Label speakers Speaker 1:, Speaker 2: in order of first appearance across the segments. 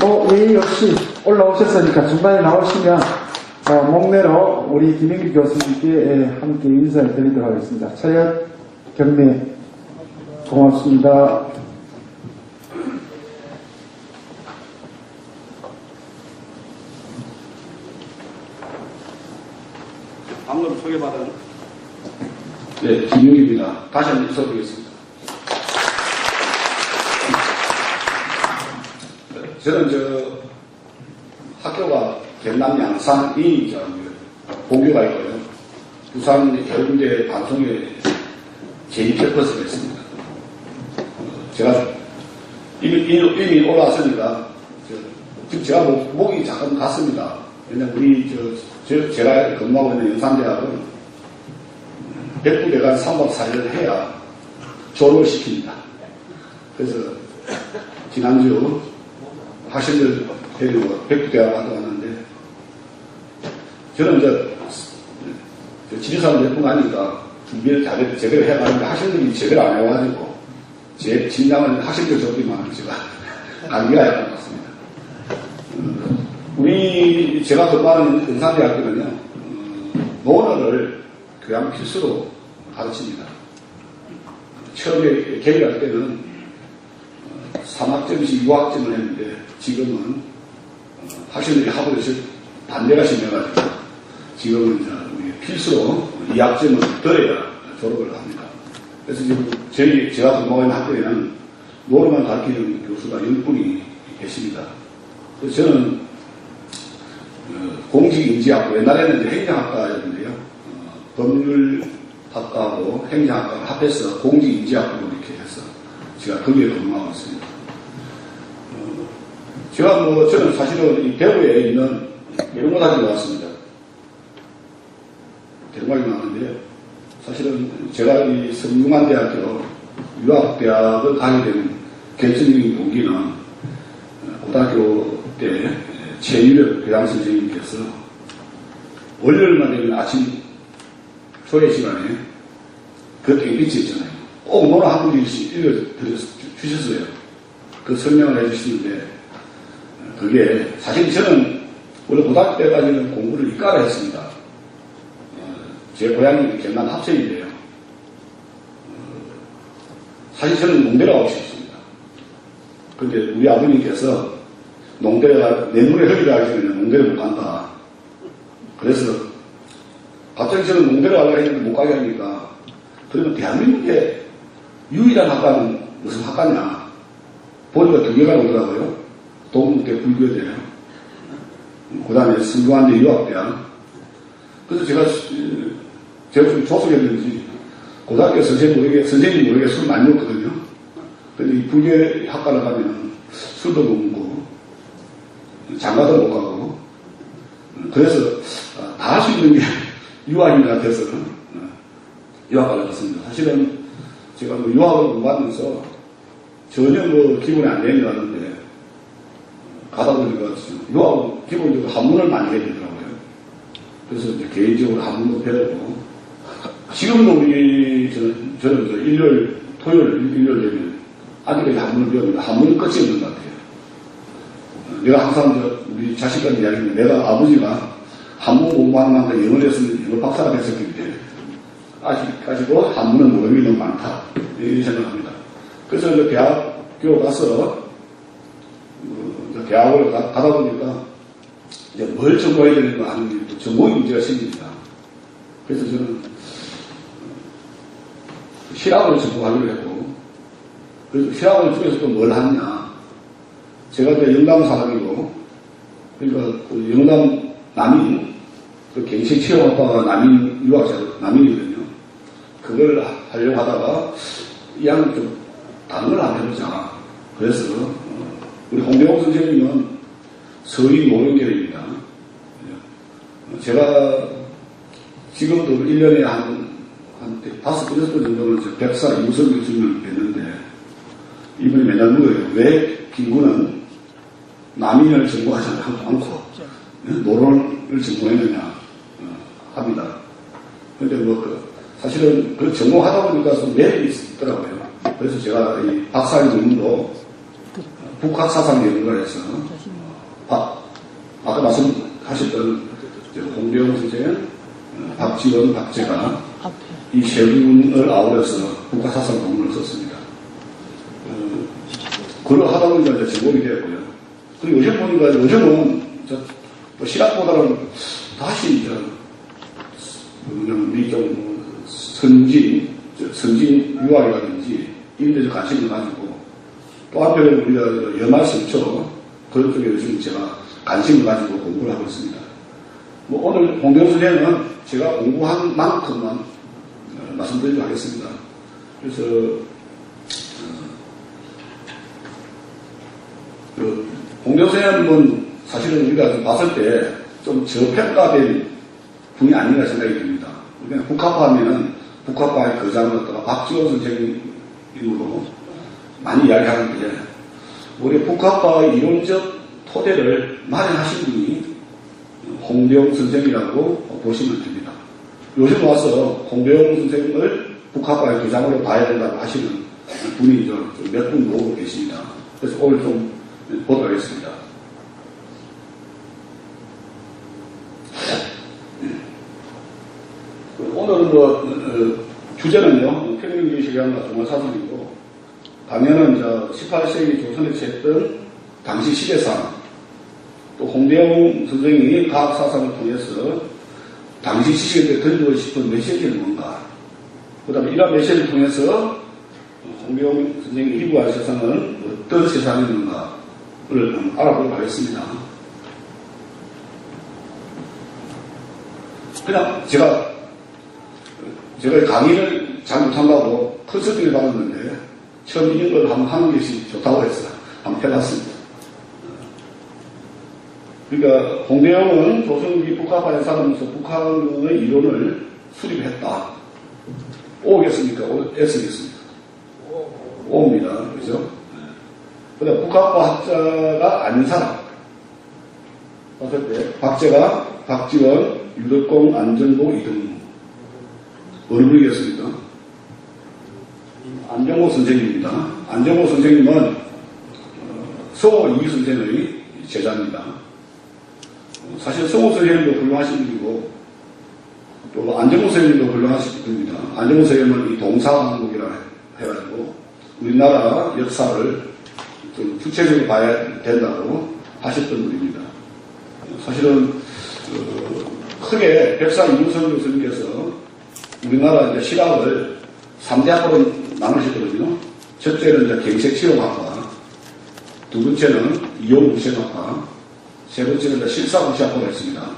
Speaker 1: 뭐 예의 없이 올라오셨으니까 중간에 나오시면 목내로 우리 김영기 교수님께 함께 인사를 드리도록 하겠습니다. 차렷 경례. 고맙습니다.
Speaker 2: 방금 소개받은 김용기입니다. 다시 한번 인사드리겠습니다. 저는 학교가 경남 양산이 본교가 있고요. 부산 해운대 방송에 제2캠퍼스가 있습니다. 제가 이미 올라왔으니까 지금 제가 목이 잠깐 갔습니다. 왜냐면 제가 근무하고 있는 연산대학은 백부대간 3박 4일을 해야 졸업을 시킵니다. 그래서 지난주 학생들 데리고 백부대학 갔다 왔는데 저는 지리산을 몇 분 가니까 준비를 제대로 해가는데 학생들이 제대로 안 해가지고 제 진량은 학생들 적기만 제가 감기가 약간 났습니다. 제가 근무하는 연산대학교는요, 논어를 교양 필수로 가르칩니다. 처음에 개교할 때는 3학점씩 6학점을 했는데 지금은 학생들이 학원에서 반대가 심해가지고 지금은 필수로 2학점을 더해야 졸업을 합니다. 그래서 지금 제가 근무하고 있는 학교에는 논어만 가르치는 교수가 10분이 계십니다. 그래서 저는 공직인지학부, 옛날에는 이제 행정학과였는데요. 법률학과하고 행정학과를 합해서 공직인지학부로 이렇게 해서 제가 거기에 근무하고 있습니다. 저는 사실은 이 대구에 있는 대구마당에 왔습니다. 대구마당에 나왔는데요. 사실은 제가 이 성균관대학교 유학대학을 가게 된 결정적인 동기는 고등학교 때 최유력 교장 선생님께서 월요일만 되면 아침 조회 시간에 그 땡빛이 있잖아요. 꼭 노래 한 분씩 읽어주셨어요. 그 설명을 해주시는데 그게 사실 저는 원래 고등학교 때까지는 공부를 이과를 했습니다. 제 고향이 경남 합천인데요. 사실 저는 농대를 하고 싶습니다. 그런데 우리 아버님께서 농대가 내 눈에 흐리게 하시면 농대를 못 간다. 그래서 갑자기 저는 농대를 가려고 했는데 못 가게 하니까 그러면 대한민국의 유일한 학과는 무슨 학과냐. 보니까 두 개가 오더라고요. 동국대 불교대요. 그 다음에 성균관대 유학대학. 그래서 제가 좀 조석했는지 고등학교 선생님 모르게 술 많이 먹거든요. 근데 이 불교 학과를 가면 술도 못 먹고 장가도 못 가고 그래서 다 할 수 있는 게 유학인 것 같아서 유학과를 갔습니다. 사실은 제가 유학을 공부하면서 전혀 기분이 안 되는 줄 알았는데 가다 보니까 유학은 기본적으로 한문을 많이 해야 되더라고요. 그래서 이제 개인적으로 한문도 배우고 지금도 저는 일요일, 토요일 되면 아직까지 한문을 배우는데 한문은 끝이 없는 것 같아요. 내가 항상 우리 자식한테 이야기하는데 내가 아버지가 한문 공부하는 만큼 영어를 했으면 영어 박사가 됐었기 때문에 아직까지도 한문은 모르는 게 너무 많다. 이렇게 생각합니다. 그래서 이제 대학교 가서 대학을 가다 보니까 이제 뭘 전공해야 되는가 하는 게 전공의 문제가 생깁니다. 그래서 저는 실학을 전공하기로 했고 그래서 실학을 중에서 또 뭘 하느냐. 제가 이제 영남 사람이고, 그러니까 그 영남 남인, 그 갱신체험학과가 남인 유학자, 남인이거든요. 그걸 하려고 하다가, 이왕 좀 다른 걸 한번 해보자. 그래서, 우리 홍대홍 선생님은 서희 노령계입니다. 제가 지금도 1년에 한 5번 정도는 백사 이우선 교수님을 뵀는데, 이분이 맨날 물어요. 왜 김구는 남인을 전공하지 않고 노론을 전공했느냐 합니다. 그런데 사실은 그 전공하다 보니까 좀 매력이 있더라고요. 그래서 제가 이 박사학위 논문도 북학사상연구원에서 아까 말씀하셨던 홍대영 선생, 박지원, 박재가 이 세 분을 아우러서 북학사상 논문을 썼습니다. 그걸 하다 보니까 이제 제목이 되었고요. 그리고 요즘 보니까 요즘은 시락보다는 다시 우리 좀 선진 유학이라든지 이런 데서 관심을 가지고 또 한편에 우리가 연말선초 그런 쪽에 요즘 제가 관심을 가지고 공부를 하고 있습니다. 뭐 오늘 홍대영 선생은 제가 공부한 만큼만 말씀드리도록 하겠습니다. 그래서 홍대영 선생님은 사실은 우리가 봤을 때 좀 저평가된 분이 아닌가 생각이 듭니다. 그냥 북학파 하면은 북학파의 거장을 갖다가 박지원 선생님으로 많이 이야기하는데 우리 북학파의 이론적 토대를 마련하신 분이 홍대영 선생이라고 보시면 됩니다. 요즘 와서 홍대영 선생을 북학파의 교장으로 봐야 된다고 하시는 분이 몇 분 모으고 계십니다. 그래서 오늘 좀 보도록 하겠습니다. 오늘은 주제는요, 평균주의시간과 종말사상이고, 강연은 18세기 조선에서 했던 당시 시대상, 또 홍대영 선생이 과학사상을 통해서 당시 지식인들에 던지고 싶은 메시지는 뭔가, 그 다음에 이러한 메시지를 통해서 홍대영 선생이 희구할 세상은 어떤 세상이었는가를 알아보도록 하겠습니다. 그냥 제가 강의를 잘 못한다고 컨설팅을 받았는데 처음 이런 걸 한번 하는 것이 좋다고 해서 한번 해봤습니다. 그러니까 홍대영은 조선기 북학파에 살아면서 북한의 이론을 수립했다. 오겠습니까? S겠습니까? O입니다. 그죠? 그다음 북학파 학자가 아닌 사람 봤을 때 박재가, 박지원, 유덕공, 안정복, 이등무 어느 분이겠습니까? 안정복 선생님입니다. 안정복 선생님은 성호 이기 선생의 제자입니다. 사실 성호 선생님도 훌륭하신 분이고 또 안정복 선생님도 훌륭하신 분입니다. 안정복 선생님은 이 동사항목이라 해가지고 우리나라 역사를 좀 구체적으로 봐야 된다고 하셨던 분입니다. 사실은 크게 백사 이무성 교수님께서 우리나라 이제 실학을 3대 학으로 나누셨거든요. 첫째는 이제 경색치료학과, 두 번째는 이용구생학과, 세 번째는 이제 실사구시학과가 있습니다.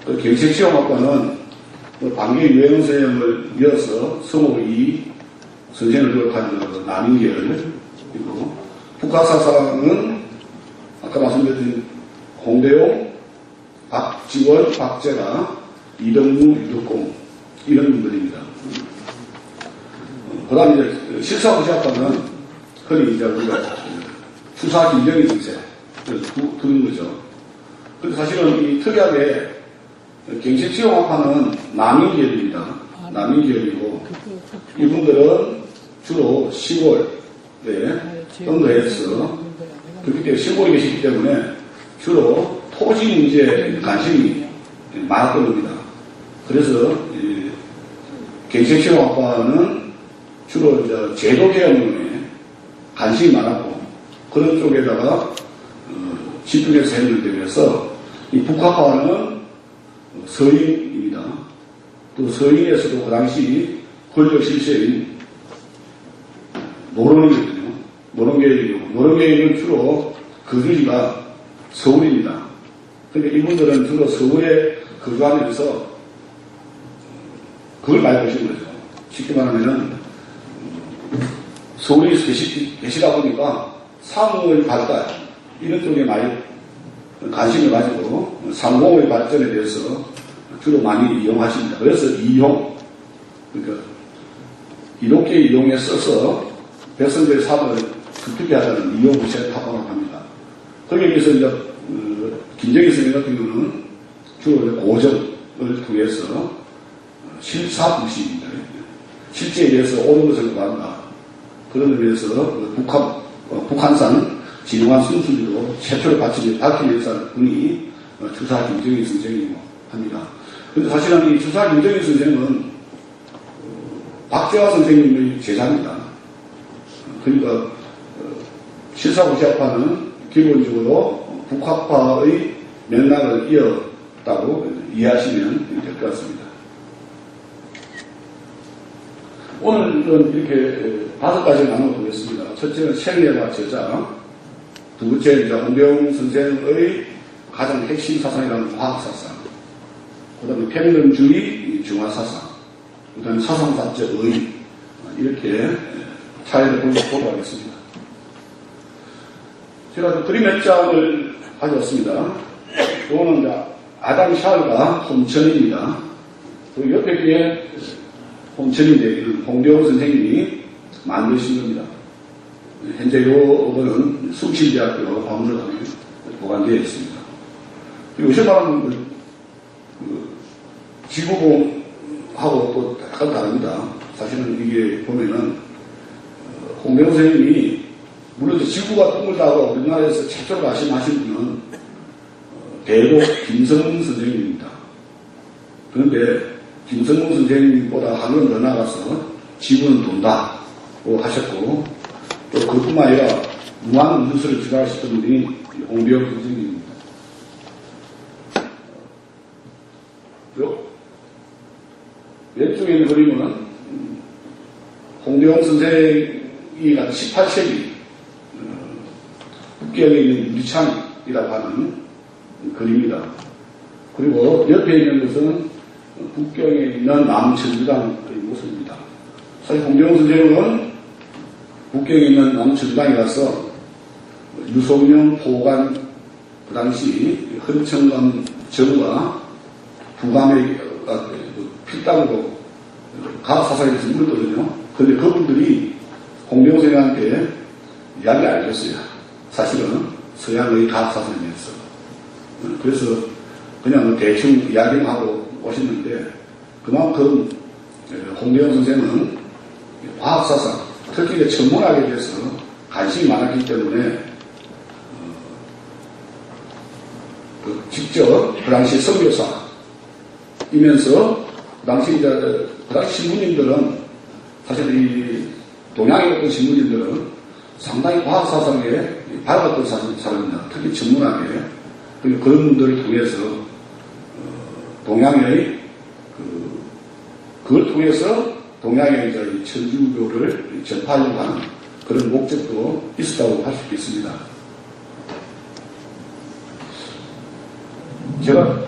Speaker 2: 그 경색치료학과는 방계 유행 선생님을 이어서 성호이 선생을 기록한 남인계열이고, 북학사상은 아까 말씀드린 홍대용, 박지원, 박재가, 이덕무, 유덕공 이런 분들입니다. 그 다음에 이제 실사구시학과는 흔히 이제 우리가 추사 김정희 선생 그런 거죠. 그래서 사실은 이 특이하게 경색치료학과는 남인계열입니다. 남인계열이고 이분들은 주로 시골에 언더에서 그렇기 때문에 시골에 계시기 때문에 주로 토지 문제에 관심이 많았던 겁니다. 그래서 경색치료학과는 주로 이제 제도개혁론에 관심이 많았고 그런 쪽에다가 집중해서 했는데 그래서 이 북학과는 서인입니다. 또 서인에서도 그 당시 권력 실세인 노론이거든요. 노론계열이고 노론계열은 주로 거주지가 서울입니다. 그러니까 이분들은 주로 서울에 거주하면서 그걸 많이 보시는 거죠. 쉽게 말하면은 서울에 계시다 보니까 사무의 발달 이런 쪽에 많이 관심을 가지고 상공의 발전에 대해서 주로 많이 이용하십니다. 그래서 이용, 그러니까 이롭게 이용해 써서 백성들의 삶을 급하게 하자는 이용구시를 타방을 합니다. 거기에 비해서 이제 김정희 선생 같은 경우는 주로 고전을 통해서 실사구시입니다. 실제에 대해서 옳은 것을 구한다. 그런 의미에서 북한산 진흥한 순수리도 최초로 밝힌 분이 주사 김정일 선생이고 합니다. 근데 사실은 이 주사 김정일 선생은 박재화 선생님의 제자입니다. 그러니까 실사고시학파는 기본적으로 북학파의 맥락을 이었다고 이해하시면 될 것 같습니다. 오늘은 이렇게 5가지를 나눠보겠습니다. 첫째는 생애와 저자, 두 번째는 홍대웅 선생의 가장 핵심 사상이라는 과학사상, 그 다음에 평등주의 중화사상, 그 다음에 사상사적 의, 이렇게 차이를 보도록 하겠습니다. 제가 그림 몇 장을 가져왔습니다. 이거는 아담 샬과 홍천입니다. 그 옆에 게 홍천인데 홍대웅 선생님이 만드신 겁니다. 현재 이거는 숭실대학교 박물관에 보관되어 있습니다. 그리고 요새말은 지구공하고 또 약간 다릅니다. 사실은 이게 보면은 홍대웅 선생님이 물론 지구가 동글다고 우리나라에서 최초로 말씀하신 분은 대독 김성문 선생님입니다. 그런데 김성문 선생님보다 한 번 더 나가서 지구는 돈다고 하셨고, 또 그뿐만 아니라 무한 우주설을 주장하셨던 분이 홍대웅 선생님입니다. 왼쪽에 있는 그림은 홍대웅 선생이 18세기 북경에 있는 유리창이라고 하는 그림입니다. 그리고 옆에 있는 것은 북경에 있는 남천주당의 모습입니다. 사실 홍대웅 선생은 북경에 있는 남천주당이라서 유소명, 포관, 그 당시 헌천감 정과 부감의 필당으로 과학사상에 대해서 물었거든요. 그런데 그분들이 홍대웅 선생한테 이야기 안 해줬어요. 사실은 서양의 과학사상이었어. 그래서 그냥 대충 이야기만 하고 오셨는데, 그만큼 홍대웅 선생은 과학사상, 특히 천문학에 대해서 관심이 많았기 때문에 직접 그 당시 선교사이면서 그 당시 신부님들은 사실 이 동양에 있던 신부님들은 상당히 과학사상에 밝았던 사람입니다. 특히 천문학에. 그런 분들을 통해서 동양의 그걸 통해서 동양의 이제 천주교를 전파하려고 하는 그런 목적도 있었다고 할 수 있습니다. 제가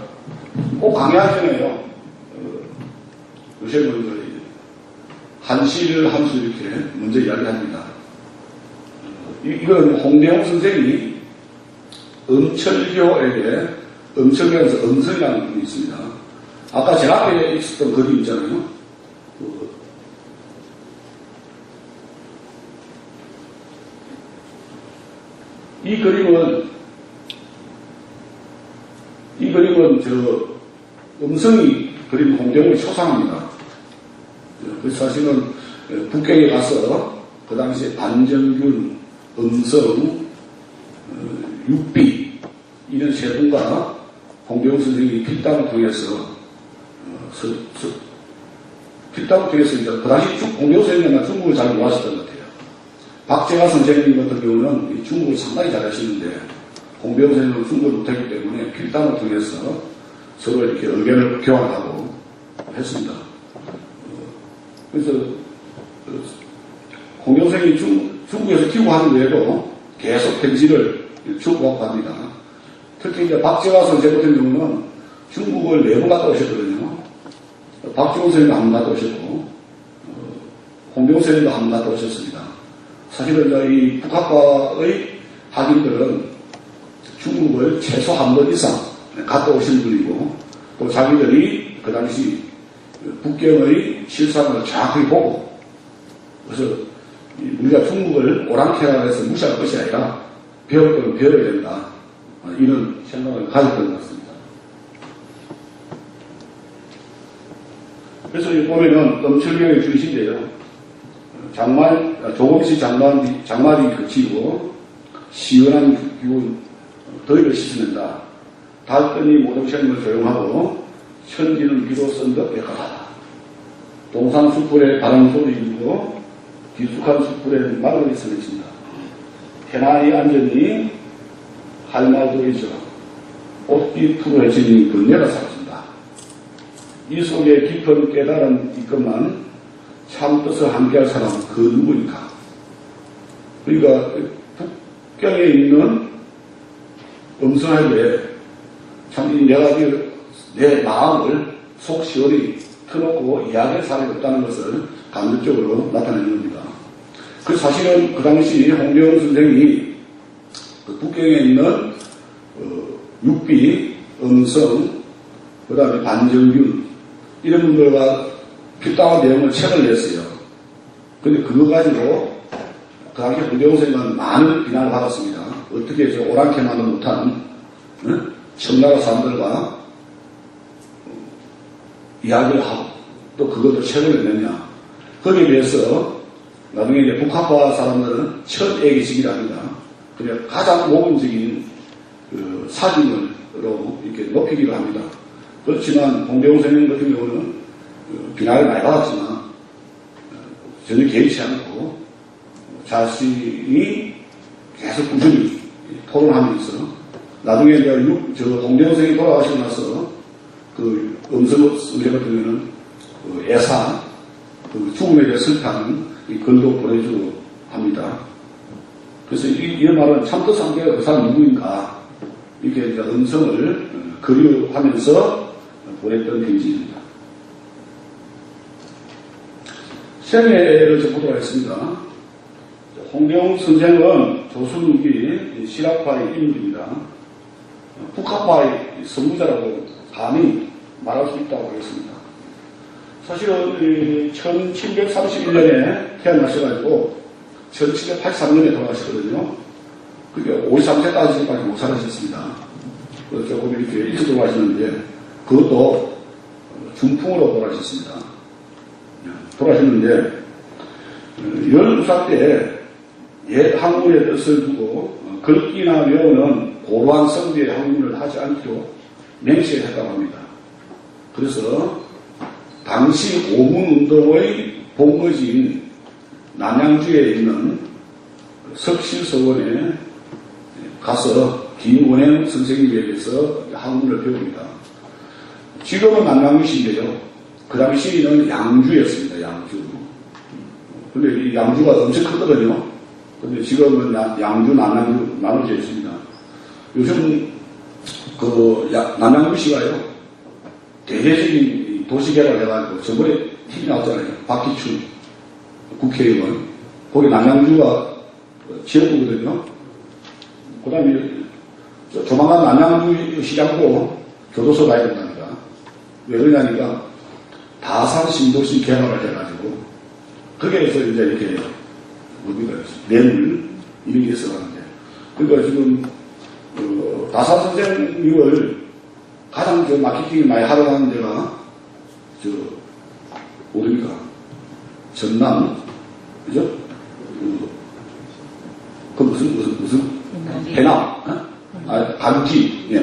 Speaker 2: 꼭 강의하잖아요. 요새 한시를 한 수 이렇게 먼저 이야기합니다. 이건 홍대웅 선생이 엄철교에게, 엄철교에서 엄성이라는 분이 있습니다. 아까 제 앞에 있었던 그림 있잖아요. 이 그림은 음성이 그린 홍대웅의 초상입니다. 그래서 사실은 북경에 가서 그 당시에 반정균, 음성, 육비 이런 세 분과 홍대웅 선생님이 필담을 통해서 이제 그 당시 홍대웅 선생님은 중국을 잘 모았었던 것 같아요. 박재화 선생님 같은 경우는 중국을 상당히 잘하시는데 홍대웅 선생님은 중국을 못했기 때문에 필담을 통해서 서로 이렇게 의견을 교환하고 했습니다. 그래서 홍대웅 선생님이 중국에서 기고하는 외에도 계속 편지를 주고받습니다. 특히 이제 박재화 선생 같은 경우는 중국을 4번 갔다 오셨거든요. 박재화 선생님도 한 번 갔다 오셨고, 홍대웅 선생님도 한 번 갔다 오셨습니다. 사실은 이 북학과의 학인들은 중국을 최소 한 번 이상 갔다 오신 분이고, 또 자기들이 그 당시 북경의 실상을 정확히 보고, 그래서 우리가 중국을 오랑캐라 해서 무시할 것이 아니라 배울 건 배워야 된다. 이런 생각을 가졌던 것 같습니다. 그래서 보면은 엄철경의 중심인데요. 조금씩 장말이 그치고 시원한 기운, 더위를 씻어낸다. 달더니 모든 생물 조용하고 천지는 비로 쓴듯 백하다. 동산 숲풀에 바람 소리 일고 깊숙한 숲풀에 마을이 서맺힌다. 해나이 안전히 할 말도 있죠. 옷깃 푸르해지니 번뇌가 사라진다. 이 속에 깊은 깨달은 있건만 참 뜻을 함께할 사람 그 누구인가. 그러니까 북경에 있는 음성하게 참 내가 내 마음을 속 시원히 터놓고 이야기할 사람이 없다는 것을 간접적으로 나타내는 겁니다. 그 사실은 그 당시 홍대영 선생이 그 북경에 있는 육비, 음성, 그 다음에 반정균 이런 분들과 필당한 내용을 책을 냈어요. 근데 그거 가지고 그 당시 홍대영 선생은 많은 비난을 받았습니다. 어떻게 해서 오랑캐만도 못한 청나라 사람들과 이야기를 하고 또 그것도 책을 냈느냐. 거기에 비해서 나중에 이제 북한파 사람들은 첫 애기식이랍니다. 그냥 가장 모범적인 그 사진으로 이렇게 높이기도 합니다. 그렇지만 홍대용 선생님 같은 경우는 비난을 많이 받았지만 전혀 개의치 않고 자신이 계속 꾸준히 토론하면서 나중에 이제 홍대용 선생님이 돌아가시고 나서 그 음성 같은 경우는 애사, 그 죽음에 대해 슬퍼하는 이 글도 보내주고 합니다. 그래서 이런 말은 참뜻 상대가 그 사람 누구인가 이렇게 이제 음성을 그리워하면서 보냈던 편지입니다. 생애를 좀 보도록 하겠습니다. 홍대용 선생은 조선후기 실학파의 인물입니다. 북학파의 선구자라고 감히 말할 수 있다고 하겠습니다. 사실은 1731년에 태어나셔가지고 1783년에 돌아가셨거든요. 그게 53세까지밖에 못 살아셨습니다. 그래서 조금 이렇게 일찍 돌아가셨는데 그것도 중풍으로 돌아가셨습니다. 돌아가셨는데 12살 때 옛 학문의 뜻을 두고 글귀나 외우는 고루한 성비의 학문을 하지 않기로 맹세했다고 합니다. 그래서 당시 오문운동의 본거지인 남양주에 있는 석실서원에 가서 김원행 선생님에게서 학문을 배웁니다. 지금은 남양주시인데요. 그 당시에는 양주였습니다. 양주. 근데 이 양주가 엄청 크거든요. 근데 지금은 양주, 남양주 나눠져 있습니다. 요즘 그 남양주시가요. 대대적인 도시개발 해가지고 저번에 TV 나왔잖아요. 박기춘 국회의원. 거기 남양주가 지역구거든요. 그 다음에 조만간 남양주 시장도 교도소 가야 된답니다. 왜 그러냐니까 다산 신도시 개발을 해가지고 거기에서 이제 이렇게 뇌물 이런 게 있어가는데 그러니까 지금 다산 선생님을 가장 마케팅을 많이 하러 가는 데가 어디입니까? 전남, 그죠? 그 무슨 해남, 강진, 예,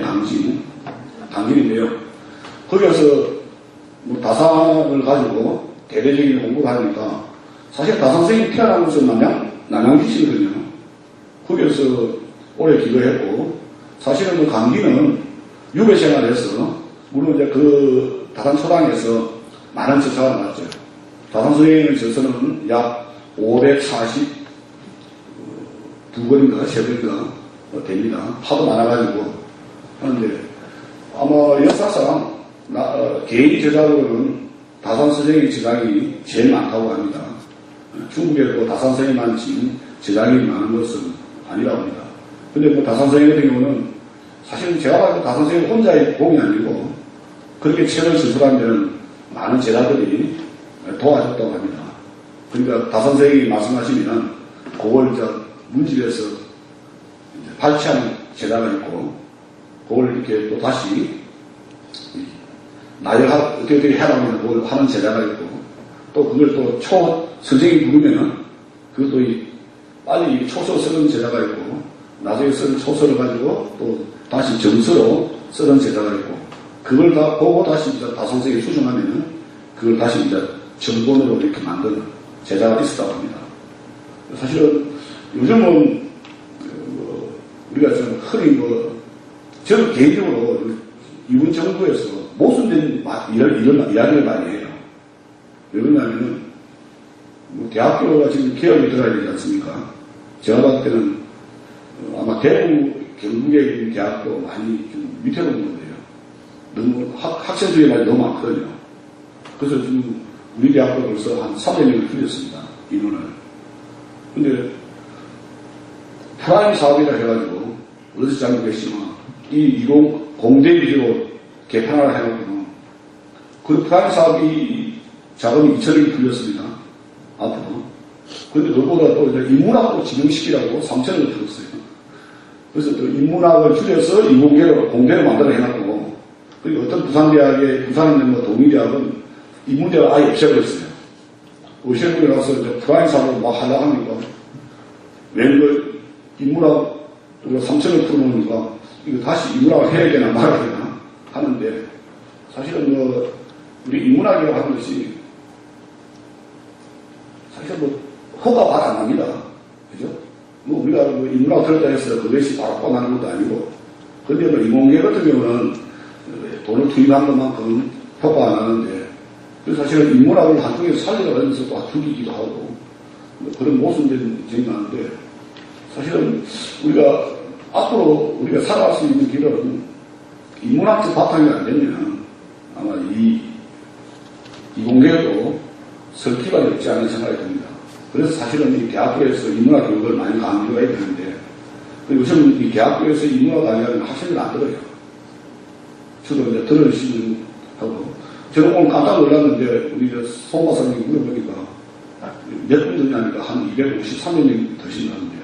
Speaker 2: 강진인데요. 거기에서 다산을 가지고 대대적인 공부를 하니까 사실 다산 선생님이 태어난 곳은 남양주시거든요. 거기에서 오래 기도했고 사실은 강진은 유배 생활을 해서 물론 이제 그 다산 초당에서 많은 저사가 나왔죠. 다산 선생님의 저서는 약 542권인가 3권인가 됩니다. 하도 많아가지고 하는데 아마 역사상 개인 저작으로는 다산 선생님의 저작이 제일 많다고 합니다. 중국에도 다산 선생님만 진 저작이 많은 것은 아니라고 합니다. 근데 다산 선생님 같은 경우는 사실은 제가 봐도 다산 선생님 혼자의 공이 아니고 그렇게 책을 저술한 데는 많은 제자들이 도와줬다고 합니다. 그러니까 다산 선생님이 말씀하시면 그걸 문집에서 발췌하는 제자가 있고 그걸 이렇게 또 다시 나열하 어떻게 해라면 그걸 하는 제자가 있고 또 그걸 또 선생님이 부르면은 그것도 빨리 초소 쓰는 제자가 있고 나중에 쓴 초서를 가지고 또 다시 점수로 쓰는 제자가 있고, 그걸 다 보고 다시 이제 다선생이 수정하면은 그걸 다시 이제 정본으로 이렇게 만드는 제자가 있었다고 합니다. 사실은 요즘은 우리가 좀 흔히 저는 개인적으로 이번 정부에서 모순된 이런 이야기를 많이 해요. 왜 그러냐면은 대학교가 지금 개혁이 들어야 되지 않습니까? 제가 봤을 때는 아마 대구 경북에 있는 대학도 많이 좀 밑으로 온 건데요. 너무 학생 수의 많이 너무 많거든요. 그래서 지금 우리 대학도 벌써 한 300명을 줄였습니다. 인원을. 근데 프라임 사업이라 해가지고 어디서 잘못 계시지만 이 공대 위주로 개편을 해놓고는 그 프라임 사업이 자금이 2천억이 풀렸습니다. 앞으로. 근데 그것보다 또 이제 인문학으로 진흥시키라고 3천억을 풀었어요. 그래서 또 인문학을 줄여서 이공계로 공대로 만들어 해놨고, 그리고 어떤 부산대학에, 부산에 있는 동의대학은 인문대학을 아예 없애버렸어요. 없애버리고 나서 이제 프라임 사업을 막 하려고 하니까, 웬걸 인문학 3천을 풀어놓으니까, 이거 다시 인문학을 해야 되나 말아야 되나 하는데, 사실은 우리 인문학이라고 하는 것이, 사실 호가 말 안 납니다. 그죠? 우리가 인문학 들었다 해서 그것이 바로 뻔하는 것도 아니고, 근데 인공계 같은 경우는 돈을 투입한 것만큼 효과 안 하는데, 그래서 사실은 인문학을 한쪽에서 살리려고 하면서 또 죽이기도 하고, 그런 모순된 점이 많은데, 사실은 우리가 앞으로 우리가 살아갈 수 있는 길은 인문학적 바탕이 안 되면 아마 이공계도 설 기반이 없지 않은 생각이 듭니다. 그래서 사실은 이 대학교에서 인문학 교육을 많이 가는 필요가 있는데, 요즘 이 대학교에서 인문학 강의하는 학생들 안 들어요. 저도 이제 들으시는 하고, 저는 오늘 깜짝 놀랐는데, 우리 송 박사님이 물어보니까 몇 분 듣냐니까 한 253명이 드신다는데,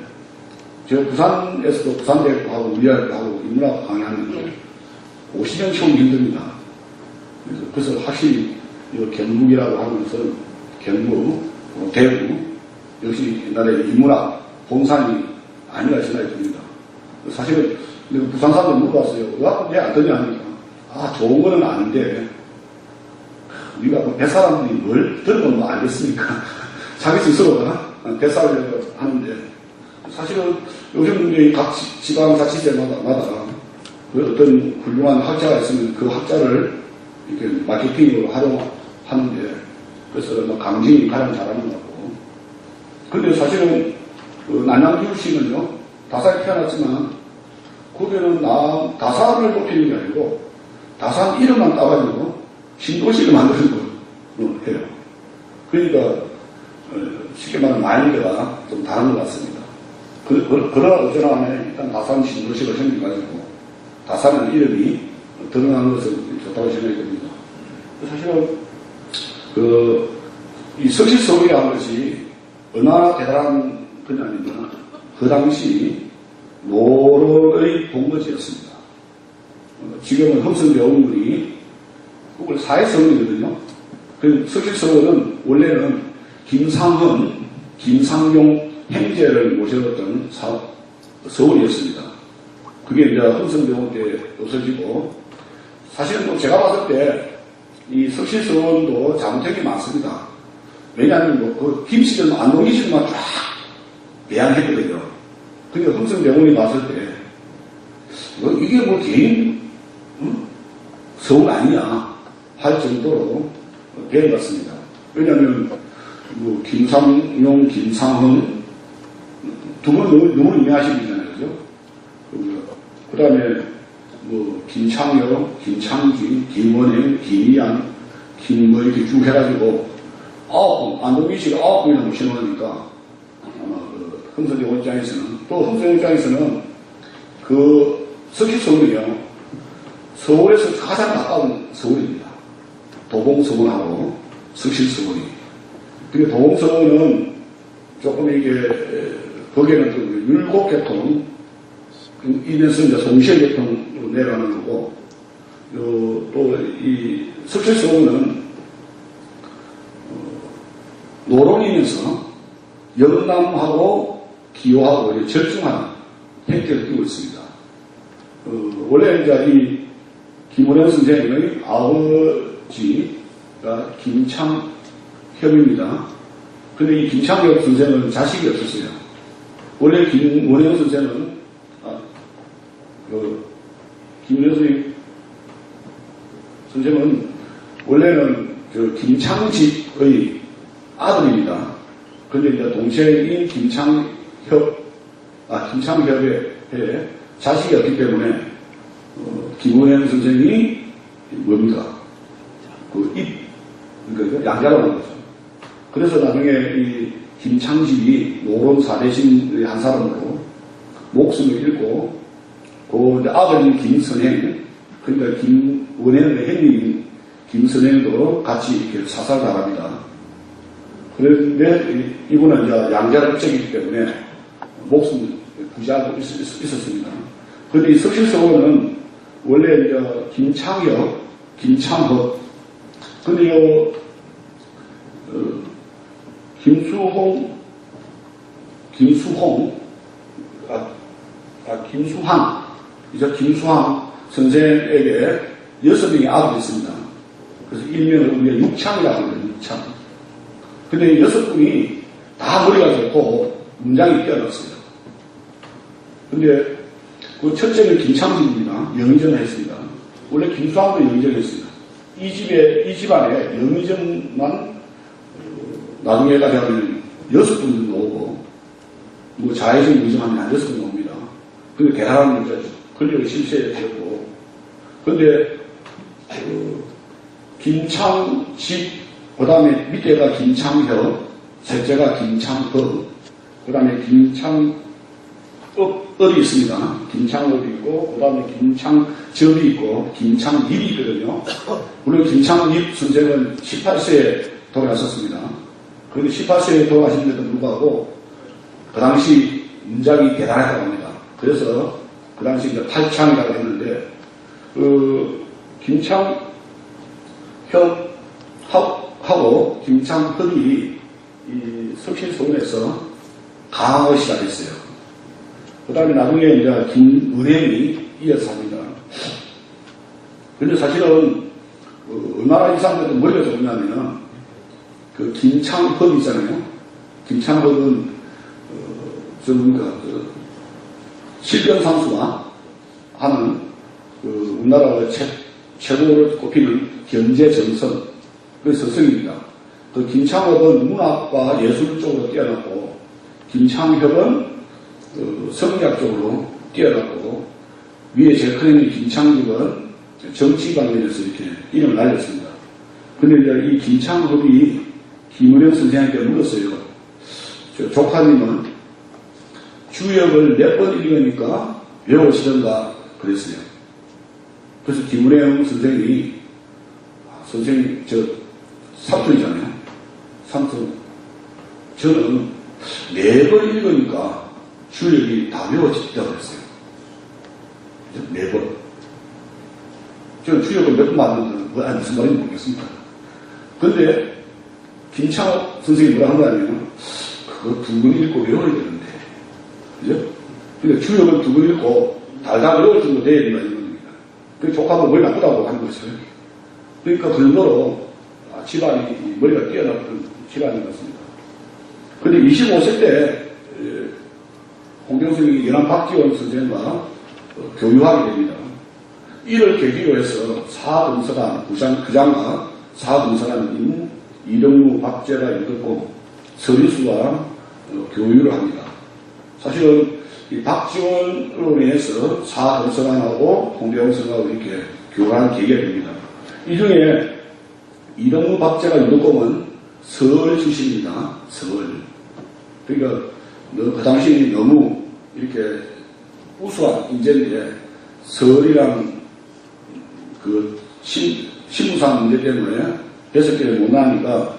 Speaker 2: 제가 부산에서도 부산대학도 하고 우리 대학도 하고 인문학 강의하는데 50명 채우기 힘듭니다. 그래서 확실히 경북이라고 하는 것은 경북, 대구, 역시 옛날에 인문학 본산이 아니라 생각이 듭니다. 사실은 부산 사람들 물어봤어요. 왜 안 되냐 하니까, 좋은 거는 아닌데, 우리가 뱃사람들이 뭘 들으면 알겠습니까? 자기 스스로가 뱃사람을 하는데, 사실은 요즘 이제 각 지방자치제마다 그 어떤 훌륭한 학자가 있으면 그 학자를 이렇게 마케팅으로 활용하는데, 그래서 강진이 가장 잘하는 것 같고. 근데 사실은 난양주시는요, 다산에 태어났지만, 거기는 다산을 높이는 게 아니고, 다산 이름만 따가지고 신도시를 만드는 걸 해요. 그러니까 쉽게 말하면 마인드가 좀 다른 것 같습니다. 그러나 어쩌나 하면 일단 다산 신도시가 생겨가지고 다산은 이름이 드러나는 것은 좋다고 생각이 듭니다. 사실은 이 석실서울이라는 것이 얼마나 대단한 거냐면, 그 당시 노론의 본거지였습니다. 지금은 흠성대원군이 그걸 사회서울이거든요. 그 석실서울은 원래는 김상헌, 김상용 행제를 모셔뒀던 서울이었습니다. 그게 이제 흠성대원 때 없어지고, 사실은 제가 봤을 때 이 석실서원도 잘못된 게 많습니다. 왜냐하면 김씨는 안동기씨만 쫙 배양했거든요. 근데 흠성대원이 봤을 때 이게 개인 서울 아니냐 할 정도로 배워갔습니다. 왜냐하면 김상용, 김상헌 두 분 너무 유명하신 분이잖아요. 그죠? 그 다음에 김창혁, 김창진, 김원행, 김희양, 이렇게 쭉 해가지고 안동기씨가 9분이나 모셔놓으니까 아마 흠성대원 입장에서는, 또 흠성대원 입장에서는 석실서울이요, 서울에서 가장 가까운 서울입니다. 도봉서원하고 석실서울이. 근데 도봉서원은 조금 거기에는 좀 율곡계통, 이면서 이제 송시계통으로 내려가는 거고, 또 이 석실서원은 노론이면서 영남하고 기호하고 절충하는 팽개를 띄고 있습니다. 원래 이제 이 김원영 선생의 아버지가 김창협입니다. 근데 이 김창협 선생은 자식이 없었어요. 원래 김원영 선생은, 김원영 선생은 원래는 김창집의 아들입니다. 그런데 이제 동생인 김창협의 자식이 없기 때문에, 김원영 선생이 뭡니까? 그러니까 양자로 한 거죠. 그래서 나중에 이 김창집이 노론 사대신의 한 사람으로 목숨을 잃고, 그 아버님 김선행, 그러니까 김원영의 형님 김선행도 같이 이렇게 사살당합니다. 그런데 이분은 이제 양자력적이기 때문에 목숨을 부지하고 있었습니다. 그런데 이 석실서원은 원래 이제 김창협, 근데 김수항 선생에게 6명의 아들이 있습니다. 그래서 일명을 우리가 육창이라고 합니다. 육창. 근데 6분이 다 머리가 좋고 문장이 뛰어났어요. 근데 그 첫째는 김창진입니다. 영의정을 했습니다. 원래 김수항도 영의정을 했습니다. 이 집안에 영의정만 나중에가 되면 6분 나오고, 뭐 자해적 의정하면 한 6분 나옵니다. 그게 대단한 문제죠. 권력의 실세에 되었고. 그런데, 김창집, 그 다음에 밑에가 김창협, 셋째가 김창업, 그 다음에 김창업이 있습니다. 김창업이 있고, 그 다음에 김창접이 있고, 김창립이 있거든요. 물론 김창립 선생은 18세에 돌아가셨습니다. 그런데 18세에 돌아가셨는데도 불구하고, 그 당시 문장이 대단했다고 합니다. 그래서 그 당시 이제 탈창이라고 했는데, 김창협하고 김창협이 이 석실소원에서 강화를 시작했어요. 그 다음에 나중에 이제 김은행이 이어서 합니다. 근데 사실은 얼마나 이 사람들도 머리가 좋냐면은 그 김창협 있잖아요. 김창협은 실병상수가 하는 우리나라 최고로 꼽히는 경제정선 그 서성입니다. 그 김창업은 문학과 예술 쪽으로 뛰어났고, 김창협은 성리학 쪽으로 뛰어났고, 위에 제일 큰 형님 김창집은 정치 관련해서 이렇게 이름을 날렸습니다. 근데 이제 이 김창협이 김은영 선생님께 물었어요. 조카님은 주역을 몇 번 읽으니까 외우시던가 그랬어요. 그래서 김은영 선생님이, 선생님, 삼촌이잖아요. 삼촌. 저는 4번 읽으니까 주역이 다 외워진다고 했어요. 4번. 저는 주역을 몇 번 맞는다는 무슨 말인지 모르겠습니다. 근데 김창업 선생님이 뭐라 한 거 아니에요? 그거 2번 읽고 외워야 되는데. 그죠? 근데 주역을 2번 읽고 달달 외울 정도 돼야 된다, 이겁니다. 그 조카가 머리 나쁘다고 하는 거죠. 그러니까 그 정도로 집안이 머리가 뛰어났던 집안인 것 같습니다. 근데 25세 때 홍경석이 연암 박지원 선생과 교유하게 됩니다. 이를 계기로 해서 사동서관 부장과 사동서관인 이동무, 박재가 읽었고 서리수와 교유를 합니다. 사실은 이 박지원으로 인해서 사동서관하고 홍대영서관하고 이렇게 교류하는 계기가 됩니다. 이 중에 이동무, 박재가 읽었고는 서울 출신입니다. 서울. 그러니까 그 당시 너무 이렇게 우수한 인재인데 서울이랑 그 신무상 문제 때문에 해석기를 못 나니까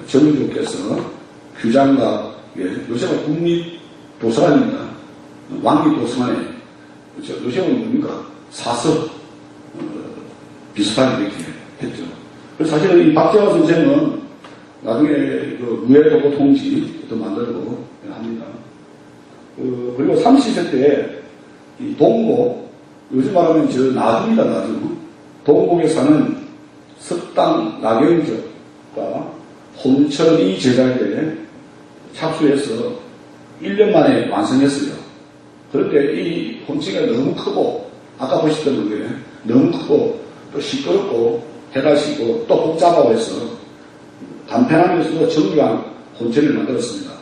Speaker 2: 정유조께서 규장과 요새는 국립도서관입니다. 왕립도서관에 요새는 뭡니까? 사서 비슷하게 이렇게 했죠. 그래서 사실은 이 박재화 선생은 나중에 그 무예도고 통지도 만들고 합니다. 그리고 30세 때 이 동곡, 요즘 말하면 저 나중이다, 나중. 동곡에 사는 석당 나경적과 혼천이 제작에 착수해서 1년 만에 완성했어요. 그런데 이 혼천이가 너무 크고, 아까 보셨던 게 너무 크고, 또 시끄럽고, 해가 지고, 또 복잡하고 해서 간편하면서도 정교한 혼천을 만들었습니다.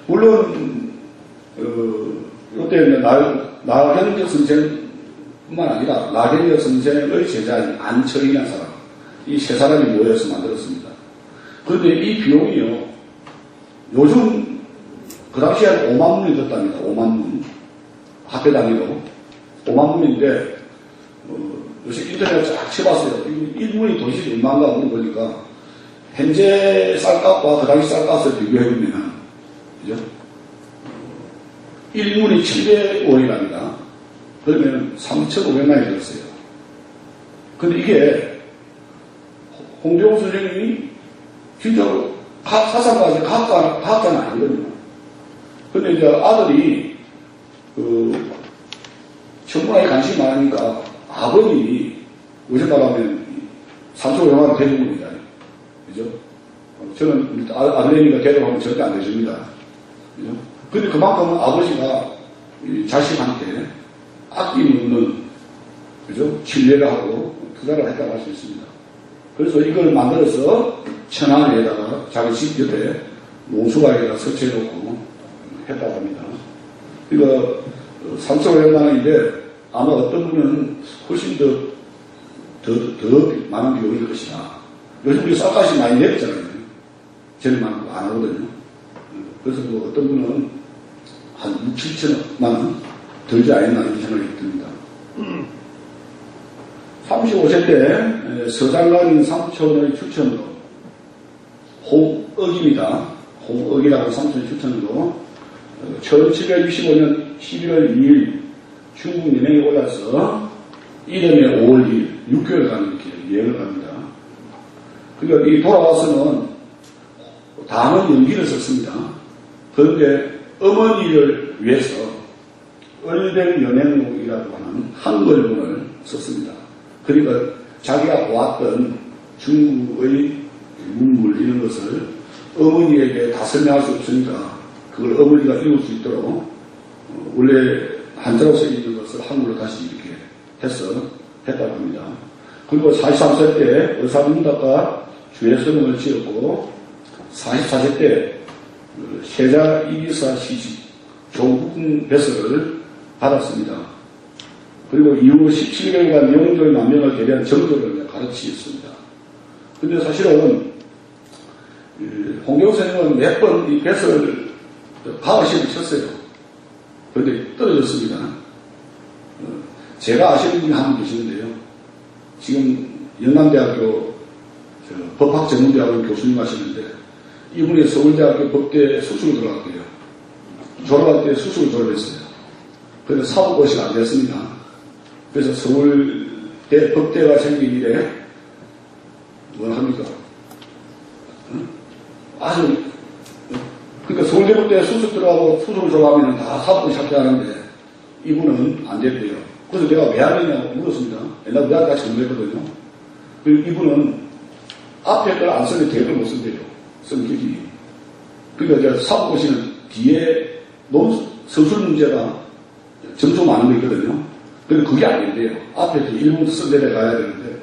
Speaker 2: 물론, 이때는 나경적 선생뿐만 아니라 나경적 선생의 제자인 안철이라는 사람, 이 세 사람이 모여서 만들었습니다. 그런데 이 비용이요, 요즘 그 당시에 한 5만 문이 떴답니다. 5만 문. 학교 단위로 5만 문인데 요새 인터넷 쫙 쳐봤어요. 1문이 도대체 얼마인가 물어보니까 현재 쌀값과 그 당시 쌀값을 비교해보면 그죠? 1문이 700원이랍니다. 그러면 3,500만이 들었어요. 근데 이게 홍대웅 선생님이 진짜로 사상가지 과학자는 아니거든요. 근데 이제 아들이 천문학에 관심이 많으니까 아버님이 요즘 말하면 3,500만 대주입니다. 그죠? 저는 아들내미가 대접하면 절대 안 대줍니다. 그죠? 근데 그만큼 아버지가 자식한테 아낌없는 그죠? 신뢰를 하고 투자를 했다고 할 수 있습니다. 그래서 이걸 만들어서 천안에다가 자기 집 옆에 농수가에다가 설치해놓고 했다고 합니다. 그러니까 3,500만 원인데 아마 어떤 분은 훨씬 더 많은 비용일 것이다. 요즘 우리 쌀값이 많이 내렸잖아요. 저는 안 하거든요. 그래서 뭐 어떤 분은 한 6, 7천만 원 들지 않았나 이런 생각이 듭니다. 35세 때 서장관인 삼촌의 추천으로 홍억입니다. 홍억이라고 삼촌의 추천으로 1765년 11월 2일 중국 연행에 올라서 1년에 5월 2일 6개월간 이렇게 여행을 갑니다. 그러니까 이 돌아와서는 다음은 연기를 썼습니다. 그런데 어머니를 위해서 얼백 연행록이라고 하는 한글문을 썼습니다. 그러니까 자기가 보았던 중국의 문물 이런 것을 어머니에게 다 설명할 수 없으니까 그걸 어머니가 읽을 수 있도록 원래 한자로 써 있는 것을 한글로 다시 이렇게 했다고 합니다. 그리고 43세 때 의사문답과 주례서명을 지었고 44세 때 세자 이기사 시집 조국군 배설을 받았습니다. 그리고 이후 17개월간 영조의 만명을 대비한 정조를 가르치셨습니다. 근데 사실은 홍경우 선생님은 몇 번 이 배설 가을시험을 쳤어요. 그런데 떨어졌습니다. 제가 아시는 분이 한 분 계시는데요. 지금 영남대학교 법학전문대학원 교수님 하시는데 이분이 서울대학교 법대 수수로 들어갔대요. 졸업할 때 수수로 졸업했어요. 그래서 사법고시가 안 됐습니다. 그래서 서울대 법대가 생긴 이래 뭘 합니까? 아주 그러니까 서울대 법대에 수습 들어가고 수습을 졸업하면 다 사법고시 합격하는데 이분은 안 됐대요. 그래서 내가 왜 안 했냐고 물었습니다. 옛날 우리 같이 공부했거든요. 그리고 이분은 앞에 걸 안 쓰면 뒤에 걸 못 쓴대요. 성격이. 그러니까 사법고시는 뒤에 서술 문제가 점수 많은 거 있거든요. 근데 그게 아닌데요. 앞에 1번부터 쓴데를 가야 되는데,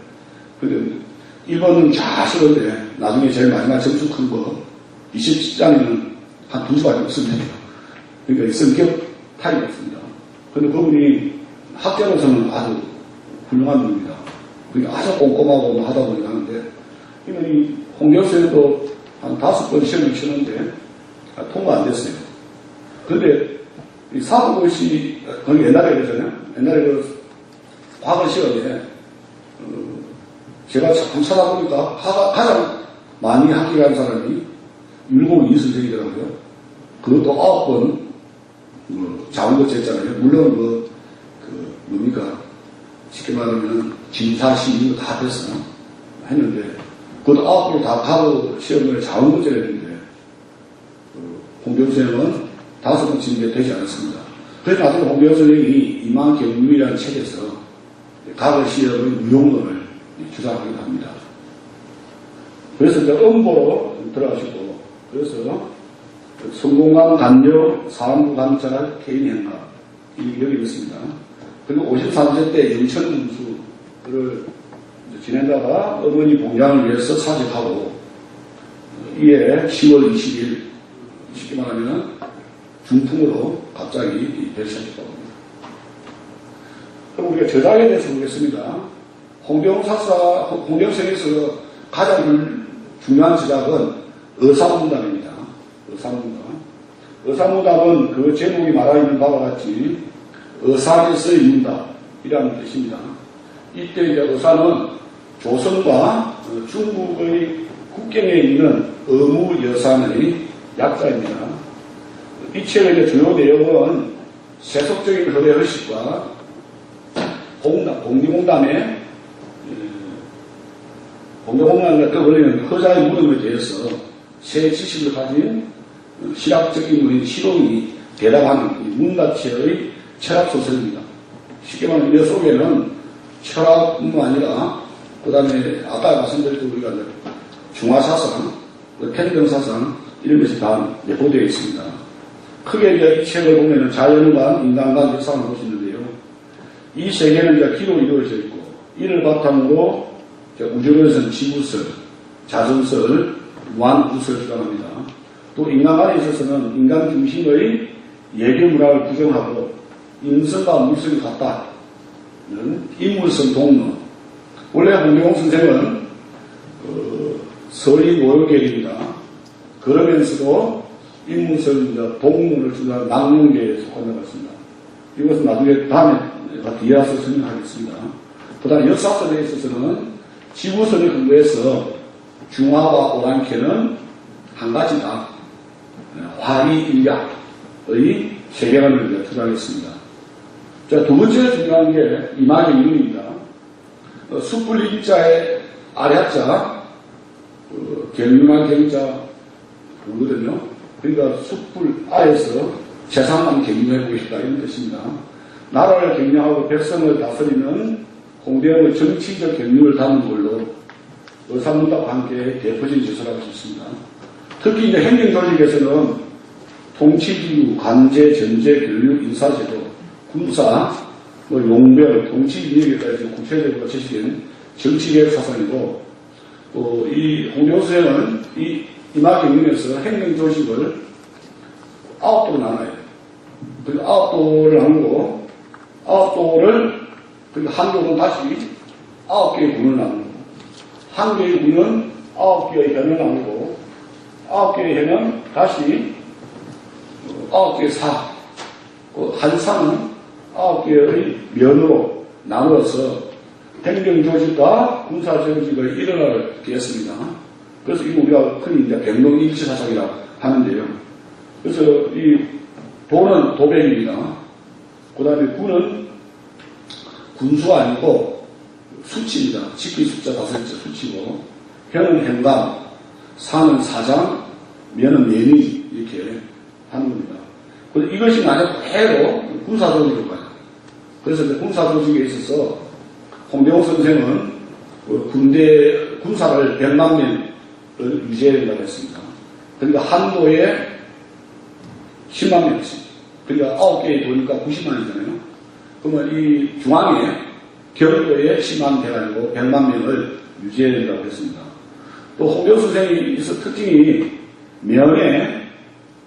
Speaker 2: 근데 1번은 잘 쓰는데, 나중에 제일 마지막 점수 큰 거, 27장에는 한 2수밖에 없습니다. 그러니까 성격 타입이 없습니다. 근데 그분이 학자로서는 아주 훌륭한 분입니다. 그러니까 아주 꼼꼼하고 하다 보니 하는데, 이 홍교수에도 한 5번 시험을 치는데, 통과 안 됐어요. 그런데 이 사법고시, 그건 옛날에 그러잖아요. 옛날에 그 과거 시험에, 제가 자꾸 찾아보니까 가장 많이 합격한 사람이 율곡 이선생이더라고요. 그것도 9번, 자원고치 했잖아요. 물론 뭡니까. 쉽게 말하면 진사시 이런 거 다 됐어. 했는데, 그것도 9번 다 가고 시험을 자원고치를 했는데, 홍 교수님은 5번 치는 게 되지 않았습니다. 그래서 나중에 홍대영 선생이 이망경륜이라는 책에서 과거 시험의 무용론을 주장하기도 합니다. 그래서 이제 음보로 들어가시고, 그래서 성공감, 간여, 사안부, 관찰, 개인 행각, 여기 있습니다. 그리고 53세 때 영천군수를 지내다가 어머니 봉양을 위해서 사직하고, 이에 10월 20일, 쉽게 말하면 중풍으로 갑자기 별세했다고 합니다. 그럼 우리가 저작에 대해서 보겠습니다. 홍대영성에서 가장 중요한 저작은 의사문답입니다. 의사문답은 그 제목이 말하는 바와 같이 의사에서의 문답이라는 뜻입니다. 이때 이제 의사는 조선과 중국의 국경에 있는 의무여산의 약자입니다. 이 책의 주요 내용은 세속적인 허례 의식과 공개공담의 그 원래는 허자의 무덤에 대해서 새 지식을 가진 실학적 인물인 실용이 대답하는 문가체의 철학 소설입니다. 쉽게 말하면 이 속에는 철학뿐만 아니라 그 다음에 아까 말씀드렸던 우리가 중화사상, 평등사상 이런 것이 다 내포되어 있습니다. 크게 이제 이 책을 보면 자연관, 인간관, 역사를 볼 수 있는데요. 이 세계는 이제 기로 이루어져 있고 이를 바탕으로 우주론에서는 지구설, 자전설, 무한우주설을 주장합니다. 또 인간관에 있어서는 인간 중심의 예교문화를 부정하고 인성과 물성이 같다는 인물성 동론. 원래 홍대영 선생은 서리 모욕계입니다. 그러면서도 인물성 동론을 주장하는 낭룡계에 속한다고 했습니다. 이것은 나중에 다음에 뒤에 와서 설명하겠습니다. 그 다음에 역사설에 있어서는 지구설을 근거해서 중화와 오랑캐는 한 가지다. 화리일약의 세계관을 주장했습니다. 자, 두 번째 중요한 게 이마경륜입니다. 숯불 일자의 아래자, 경륜한 경자 그거거든요. 그러니까 숯불 아래에서 세상만 경륜해보고 싶다 이런 뜻입니다. 나라를 경영하고 백성을 다스리는 홍대영의 정치적 경륜을 담은 걸로 의사문답과 함께 대표적인 지서라고 했습니다. 특히 이제 행정조직에서는 통치기구, 관제, 전제, 교육, 인사제도, 군사, 용병, 통치인력에까지 구체적으로 제시된 정치개혁 사상이고, 이 홍대영 선생은 이 이마경륜에서 행정조직을 9도로 나눠요. 그리고 9도를 나누고, 9도를 그리고 한 도는 다시 9개의 군을 나누고, 한 개의 군은 9개의 현을 나누고, 9개의 현은 다시 9개의 사, 한 사는 9개의 면으로 나누어서 행정조직과 군사조직의 일원을 겠습니다. 그래서 이거 우리가 흔히 이제 백론일치사상이라고 하는데요. 그래서 이 도는 도백입니다. 그 다음에 군은 군수가 아니고 수치입니다. 직기 숫자 5째 수치고, 현은 행감, 사는 사장, 면은 면이 이렇게 하는 겁니다. 그래서 이것이 만약 그대로 군사조직으로 가요. 그래서 군사조직에 있어서 홍대영 선생은 군대 군사를 100만 명을 유지해야 된다고 했습니다. 그러니까 한도에 10만 명씩. 그러니까 9개의 도니까 90만이잖아요. 그러면 이 중앙에 경도에 10만 돼가지고 100만 명을 유지해야 된다고 했습니다. 또 홍대영 선생이 있어 특징이 면에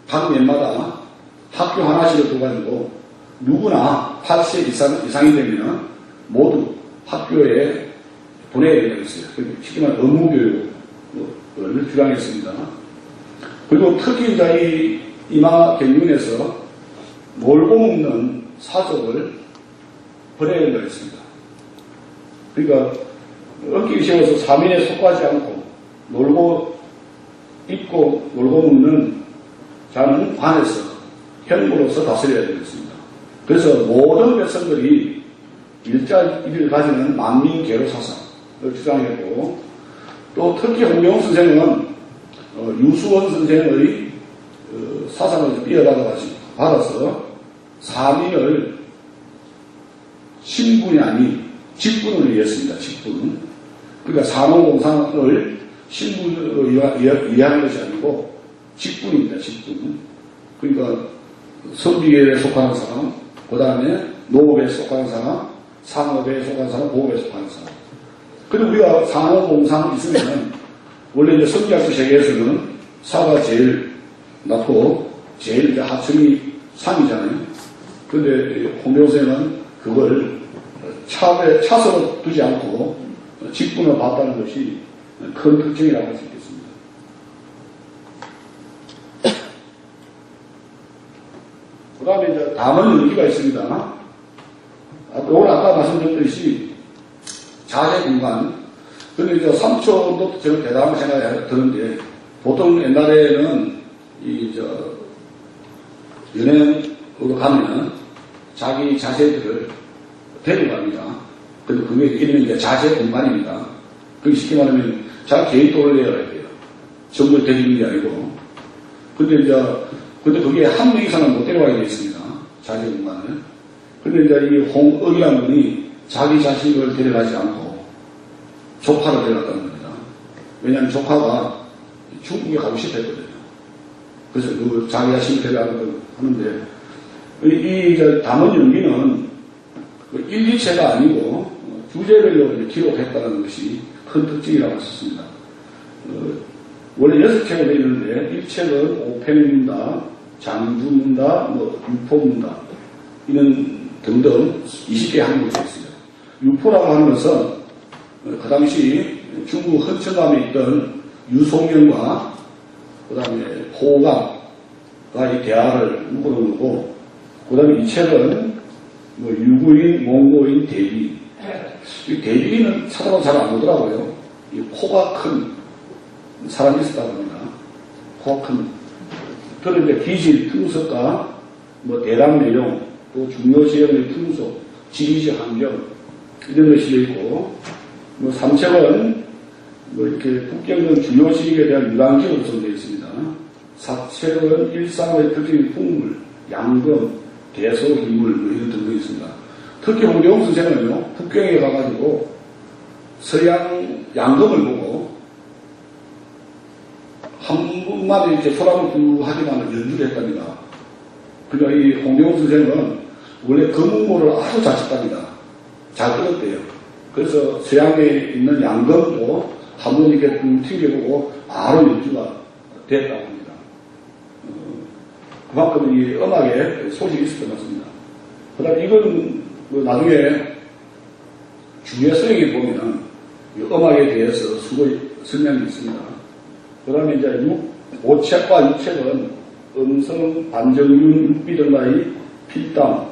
Speaker 2: 각 면마다 학교 하나씩을 둬가지고 누구나 8세 이상이 되면 모두 학교에 보내야 된다고 했어요. 쉽게 말하면 의무교육을 주장했습니다. 그리고 특히 이 이마경륜에서 몰고 먹는 사족을 버려야 된다고 했습니다. 그러니까 엉키기 쉬워서 사민에 속하지 않고 놀고 입고 놀고 먹는 자는 관에서 현무로서 다스려야 되겠습니다. 그래서 모든 백성들이 일자리를 가지는 만민계로 사상을 주장했고, 또 특히 홍대영 선생은 유수원 선생의 사상을 이어받아서 사민을 신분이 아닌 직분으로 이해했습니다. 직분. 그러니까 산호공상을 신분으로 이해하는 것이 아니고 직분입니다. 직분. 그러니까 선비에 속하는 사람, 그 다음에 농업에 속하는 사람, 상업에 속하는 사람, 보업에 속하는 사람. 그리고 우리가 산호공상 있으면 원래 이제 선비학교 세계에서는 사가 제일 낮고 제일 이제 하층이 상이잖아요. 그런데 홍명생은 그걸 차서로 두지 않고 직분을 봤다는 것이 큰 특징이라고 할 수 있겠습니다. 그 다음에 이제 담은 연기가 있습니다. 오늘 아까 말씀드렸듯이 자재 공간. 근데 이제 3초도 제가 대단한 생각이 드는데, 보통 옛날에는 연예인으로 가면 자기 자재들을 데려갑니다. 근데 그게 이름이 이제 자재 공간입니다. 그게 쉽게 말하면 자기 개인 돈을 내야 돼요. 정부에 데리는 게 아니고. 근데 그게 한 명 이상은 못 데려가게 되어 있습니다. 자재 공간을. 근데 이제 이 홍억이라는 분이 자기 자식을 데려가지 않고 조카를 데려갔다는 겁니다. 왜냐하면 조카가 중국에 가고 싶었거든요. 그래서 그 자기 자식을 데려가는 하는데, 이 담원 연기는 1, 2체가 아니고 주제별로 기록했다는 것이 큰 특징이라고 할 수 있습니다. 원래 6체가 되어 있는데 1책은 오팽문다, 장주문다, 유포문다 이런 등등 20개의 항목이 되어 있습니다. 유포라고 하는 것은 그 당시 중국 헌천감에 있던 유송영과 그 다음에 호감과 이 대화를 묶어놓은 거고, 그 다음에 이 책은 유구인, 몽고인, 대비. 이 대비는 찾아보면 잘 안 오더라고요. 이 코가 큰 사람이 있었다고 합니다. 코가 큰. 그런 이제 기질, 풍속과 대담 내용, 또 중요 지역의 풍속, 지리적 환경, 이런 것이 있고, 3책은 이렇게 북경은 주요 지역에 대한 유랑기로 구성되어 있습니다. 4책은 일상의 특징인 풍물, 양금, 대소기물, 이런 등등이 있습니다. 특히 홍대웅 선생은요, 북경에 가가지고 서양 양금을 보고 한 분만 이렇게 소란을 부하기만 연주를 했답니다. 그러니까 이 홍대웅 선생은 원래 거문고를 아주 잘 쳤답니다. 잘 끌었대요. 그래서 서양에 있는 양금도 한 번 이렇게 튕겨보고 바로 연주가 됐다고 합니다. 그만큼 이 음악에 소질이 있었던 것 같습니다. 그 다음에 이건 나중에 주의 서역에 보면 이 음악에 대해서 수고의 설명이 있습니다. 그 다음에 이제 5책과 6책은 음성, 반정윤, 육비등가의 필담,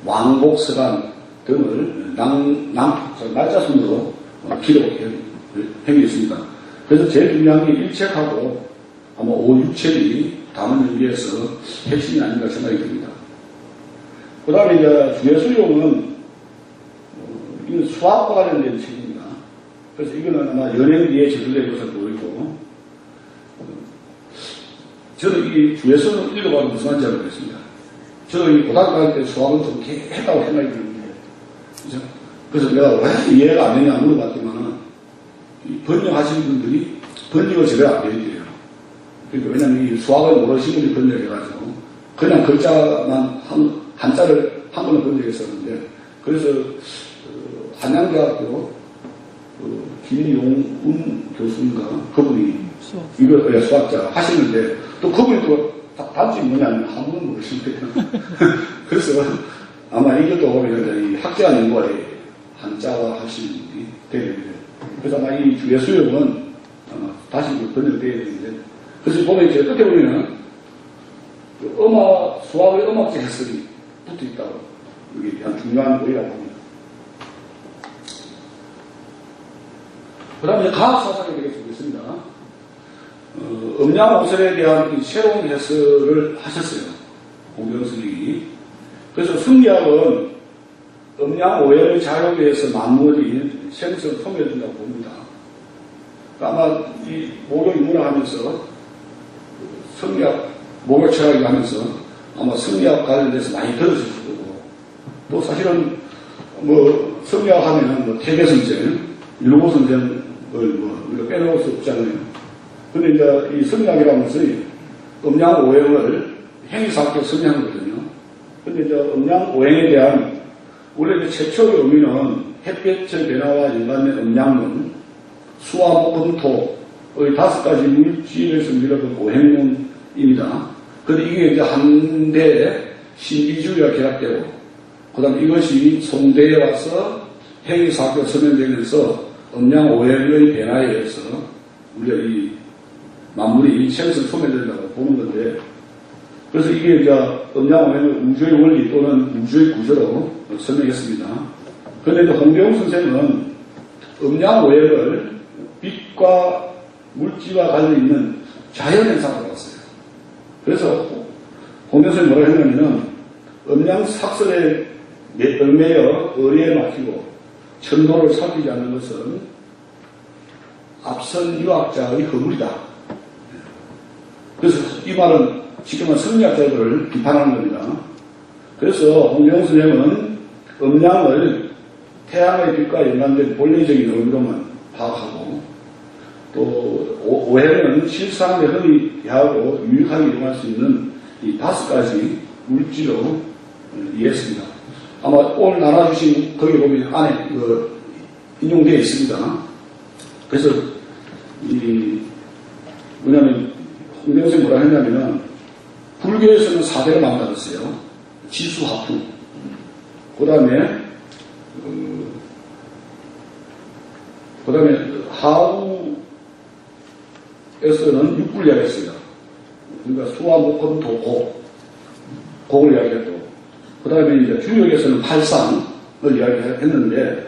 Speaker 2: 왕복서간 등을 날짜순으로 기록해 있습니다. 그래서 제일 중요한 게 1책하고 아마 5, 6책이 담은 연기에서 핵심이 아닌가 생각이 듭니다. 그 다음에 이제 주의 수용은 이건 수학과 관련된 책입니다. 그래서 이거는 아마 연예인기에 제출된 것을 보이고, 저는 이 주의 수용을 읽어봐도 무슨 말인지 알겠습니다. 저는 이 고등학교 갈 때 수학을 좀 했다고 생각이 드는데, 그래서 내가 왜 이해가 안 되냐 물어봤더니 번역하시는 분들이 번역을 제대로 안 되어있대요. 그러니까 왜냐면 이 수학을 모르시는 분이 번역해가지고 그냥 글자만 한자를 한번에 번역했었는데, 그래서 한양대학교 김용훈 교수인가 그분이 이거 수학자 하시는데, 또 그분이 또 단점이 뭐냐면 한국은 모르시는데요. 그래서 아마 이것도 보면 이 학자 연구에 한자와 하시는 분이 되는데, 그래서 아마 이 주의 수용은 아마 다시 번역되어야 되는데, 그래서 보면 이제 끝에 보면은 수학의 음악적 해석이 붙어 있다고, 이게 한 중요한 거리라고 합니다. 그 다음에 가학사상에 대해서 보겠습니다. 음양오설에 대한 새로운 해설을 하셨어요. 공경 스님이. 그래서 승리학은 음양오해의 자유에 의해서 만물이 생성을 소멸해준다고 봅니다. 그러니까 아마 이 목욕 인문을 하면서 성리학, 목욕 철학을 하면서 아마 성리학 관련돼서 많이 들으실 거고, 또 사실은 뭐 성리학 하면은 뭐 태계선생, 율곡선생을 뭐 우리가 빼놓을 수 없잖아요. 근데 이제 이 성리학이라는 것이 음양오행을 행위사학적 성리학이거든요. 근데 이제 음양오행에 대한 원래 이제 최초의 의미는 햇볕의 변화와 연관된 음양론, 수화, 목, 금토의 5가지 물질에서 밀어본 오행론입니다. 그런데 이게 이제 한대에 신비주의가 결합되고, 그 다음에 이것이 송대에 와서 행위사학적 서명되면서 음양오행의 변화에 의해서 우리가 이 만물이 생성 소멸된다고 보는 건데, 그래서 이게 이제 음양오행은 우주의 원리 또는 우주의 구조로 설명했습니다. 그런데 이제 홍대웅 선생은 음양오행을 빛과 물질과 관련있는 자연현상으로 봤어요. 그래서 홍대웅 선생이 뭐라 했냐면은 음양삭설에 얽매여 의리에 막히고 천도를 살피지 않는 것은 앞선 유학자의 허물이다. 그래서 이 말은 지금은 성리학자들을 비판하는 겁니다. 그래서 홍대웅 선생은 음양을 태양의 빛과 연관된 본래적인 의미로만 파악하고, 또 오행은 실상의 흥미하고 유익하게 이용할 수 있는 이 5가지 물질로 이해했습니다. 아마 오늘 나눠주신 거기 보면 안에 인용되어 있습니다. 그래서 뭐냐면 홍대웅 선생이 뭐라 했냐면은 불교에서는 4대를 만들었어요. 지수화풍. 그 다음에 하우에서는 6불 이야기했어요. 그러니까 수화, 목, 금, 토, 곡을 이야기했고, 그 다음에 이제 주역에서는 8상을 이야기했는데,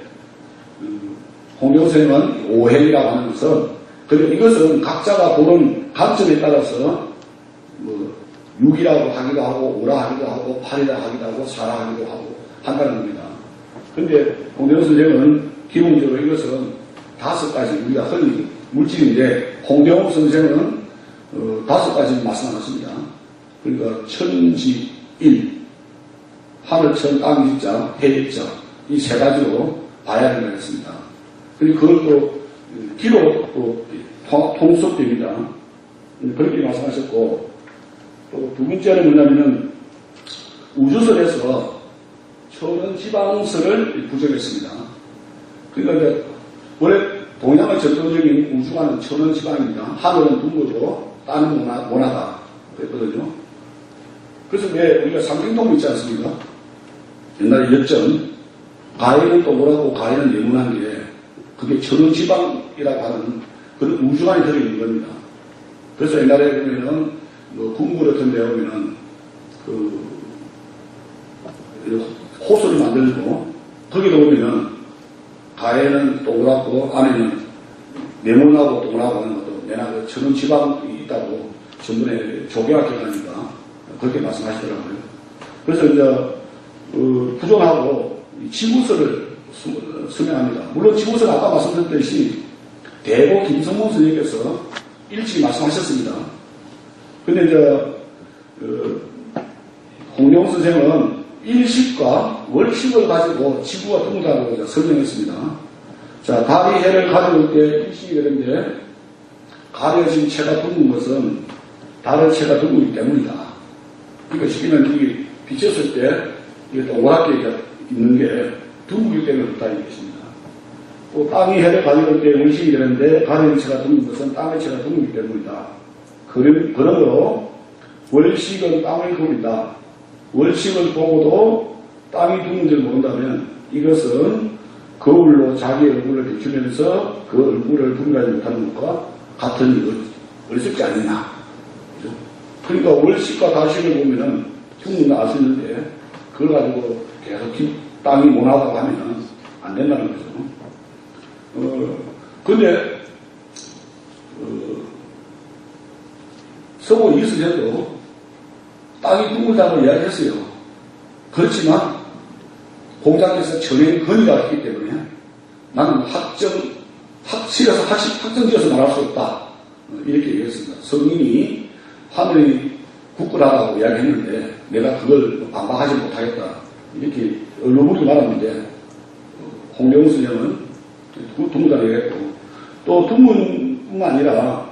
Speaker 2: 홍대웅 선생은 오행이라고 하는 것은, 그리고 이것은 각자가 보는 관점에 따라서 뭐 6이라고 하기도 하고 5라 하기도 하고 8이라 하기도 하고 4라 하기도 하고 한다는 겁니다. 그런데 홍대웅 선생은 기본적으로 이것은 5가지 우리가 흔히 물질인데, 홍대웅 선생은 5가지 말씀하셨습니다. 그러니까 천지일, 하늘천, 땅지자, 해지자, 이 3가지로 봐야 된다고 했습니다. 그리고 그걸 또 기로 또 통속됩니다. 그렇게 말씀하셨고, 또 2번째는 뭐냐면은 우주설에서 천원지방설을 부정했습니다. 그러니까 이제 원래 동양의 전통적인 우주관은 천원지방입니다. 하늘은 둥글고 땅은 모나다 그랬거든요. 그래서 왜 우리가 삼경동 있지 않습니까? 옛날에 역전 가인은 동그랗고 가인은 네모난 게 그게 천원지방이라고 하는 그런 우주관이 들어있는 겁니다. 그래서 옛날에 보면은 뭐 궁궐 같은 데 보면은 호수를 만들고 거기도 보면은 가에는 동그랗고 안에는 네모나고 동그랗고 하는 것도 내나 그 천원지방이 있다고 전번에 조계학교 가니까 그렇게 말씀하시더라고요. 그래서 이제 부정하고 지구설을 설명합니다. 물론 지구설 아까 말씀드렸듯이 대고 김성문 선생님께서 일찍이 말씀하셨습니다. 근데 이제 홍대웅 선생은 일식과 월식을 가지고 지구가 둥글다고 설명했습니다. 자, 달이 해를 가져올 때 일식이 되는데 가려진 채가 둥근 것은 달의 채가 둥글기 때문이다. 그러니까 쉽게는 이게 비쳤을 때 이게 동그랗게 있는 게 둥글기 때문에 그렇다는 것입니다. 또 땅이 해를 가져올 때 월식이 되는데 가려진 채가 둥근 것은 땅의 채가 둥글기 때문이다. 그러므로 월식은 땅을 그린다. 월식을 보고도 땅이 둥근 줄 모른다면 이것은 거울로 자기 얼굴을 비추면서 그 얼굴을 분간하지 못하는 것과 같은 어리석지 않느냐. 그러니까 월식과 다식을 보면은 충분히 알 수 있는데 그걸 가지고 계속 땅이 모나다고 하면은 안 된다는 거죠. 근데 서구 이슬에도 땅이 둥글다고 이야기했어요. 그렇지만 공장에서 전행 건의가 있기 때문에 나는 확정지어서 말할 수 없다. 이렇게 얘기했습니다. 성인이 하늘이 굳건하다고 이야기했는데 내가 그걸 반박하지 못하겠다. 이렇게 얼룩무리게 말았는데 홍대웅 선생은 둥문을 얘기했고 또 둥문뿐만 아니라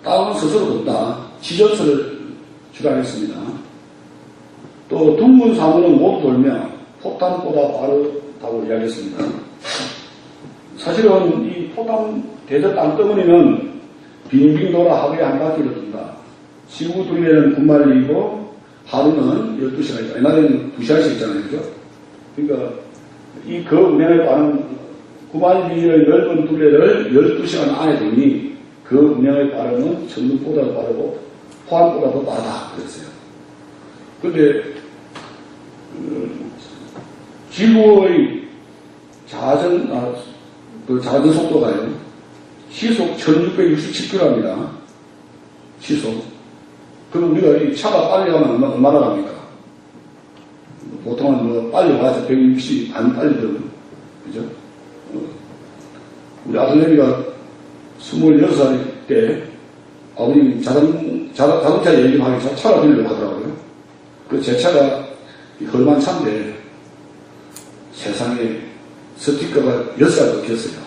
Speaker 2: 다운 스스로 뒀다. 지전서를 출간했습니다. 또 둥문 사무는 못 돌며 포탄보다 빠르다고 이야기했습니다. 사실은 이 포탄 대저 땅덩어리는 빙빙 돌아 하루에 한 바퀴를 돈다. 지구 둘레는 9마일이고 하루는 12시간이다. 옛날에는 2시간씩 있잖아요. 그죠? 그러니까 이 그 운행에 따른 9마일의 넓은 둘레를 12시간 안에 도니 그 운행의 빠름은 전등보다 빠르고 포항보다 더 빠르다. 그랬어요. 근데 지구의 자전 속도가요. 시속 1667km입니다. 시속. 그럼 우리가 이 차가 빨리 가면 얼마나 갑니까? 보통은 뭐 빨리 와서 160, 안 빨리 들어요. 그죠? 우리 아들내미가 26살 때 아버님 자동차 얘기하면서 차를 빌려고 하더라고요. 그 제 차가 헐만 차인데 세상에 스티커가 6살 바뀌었어요.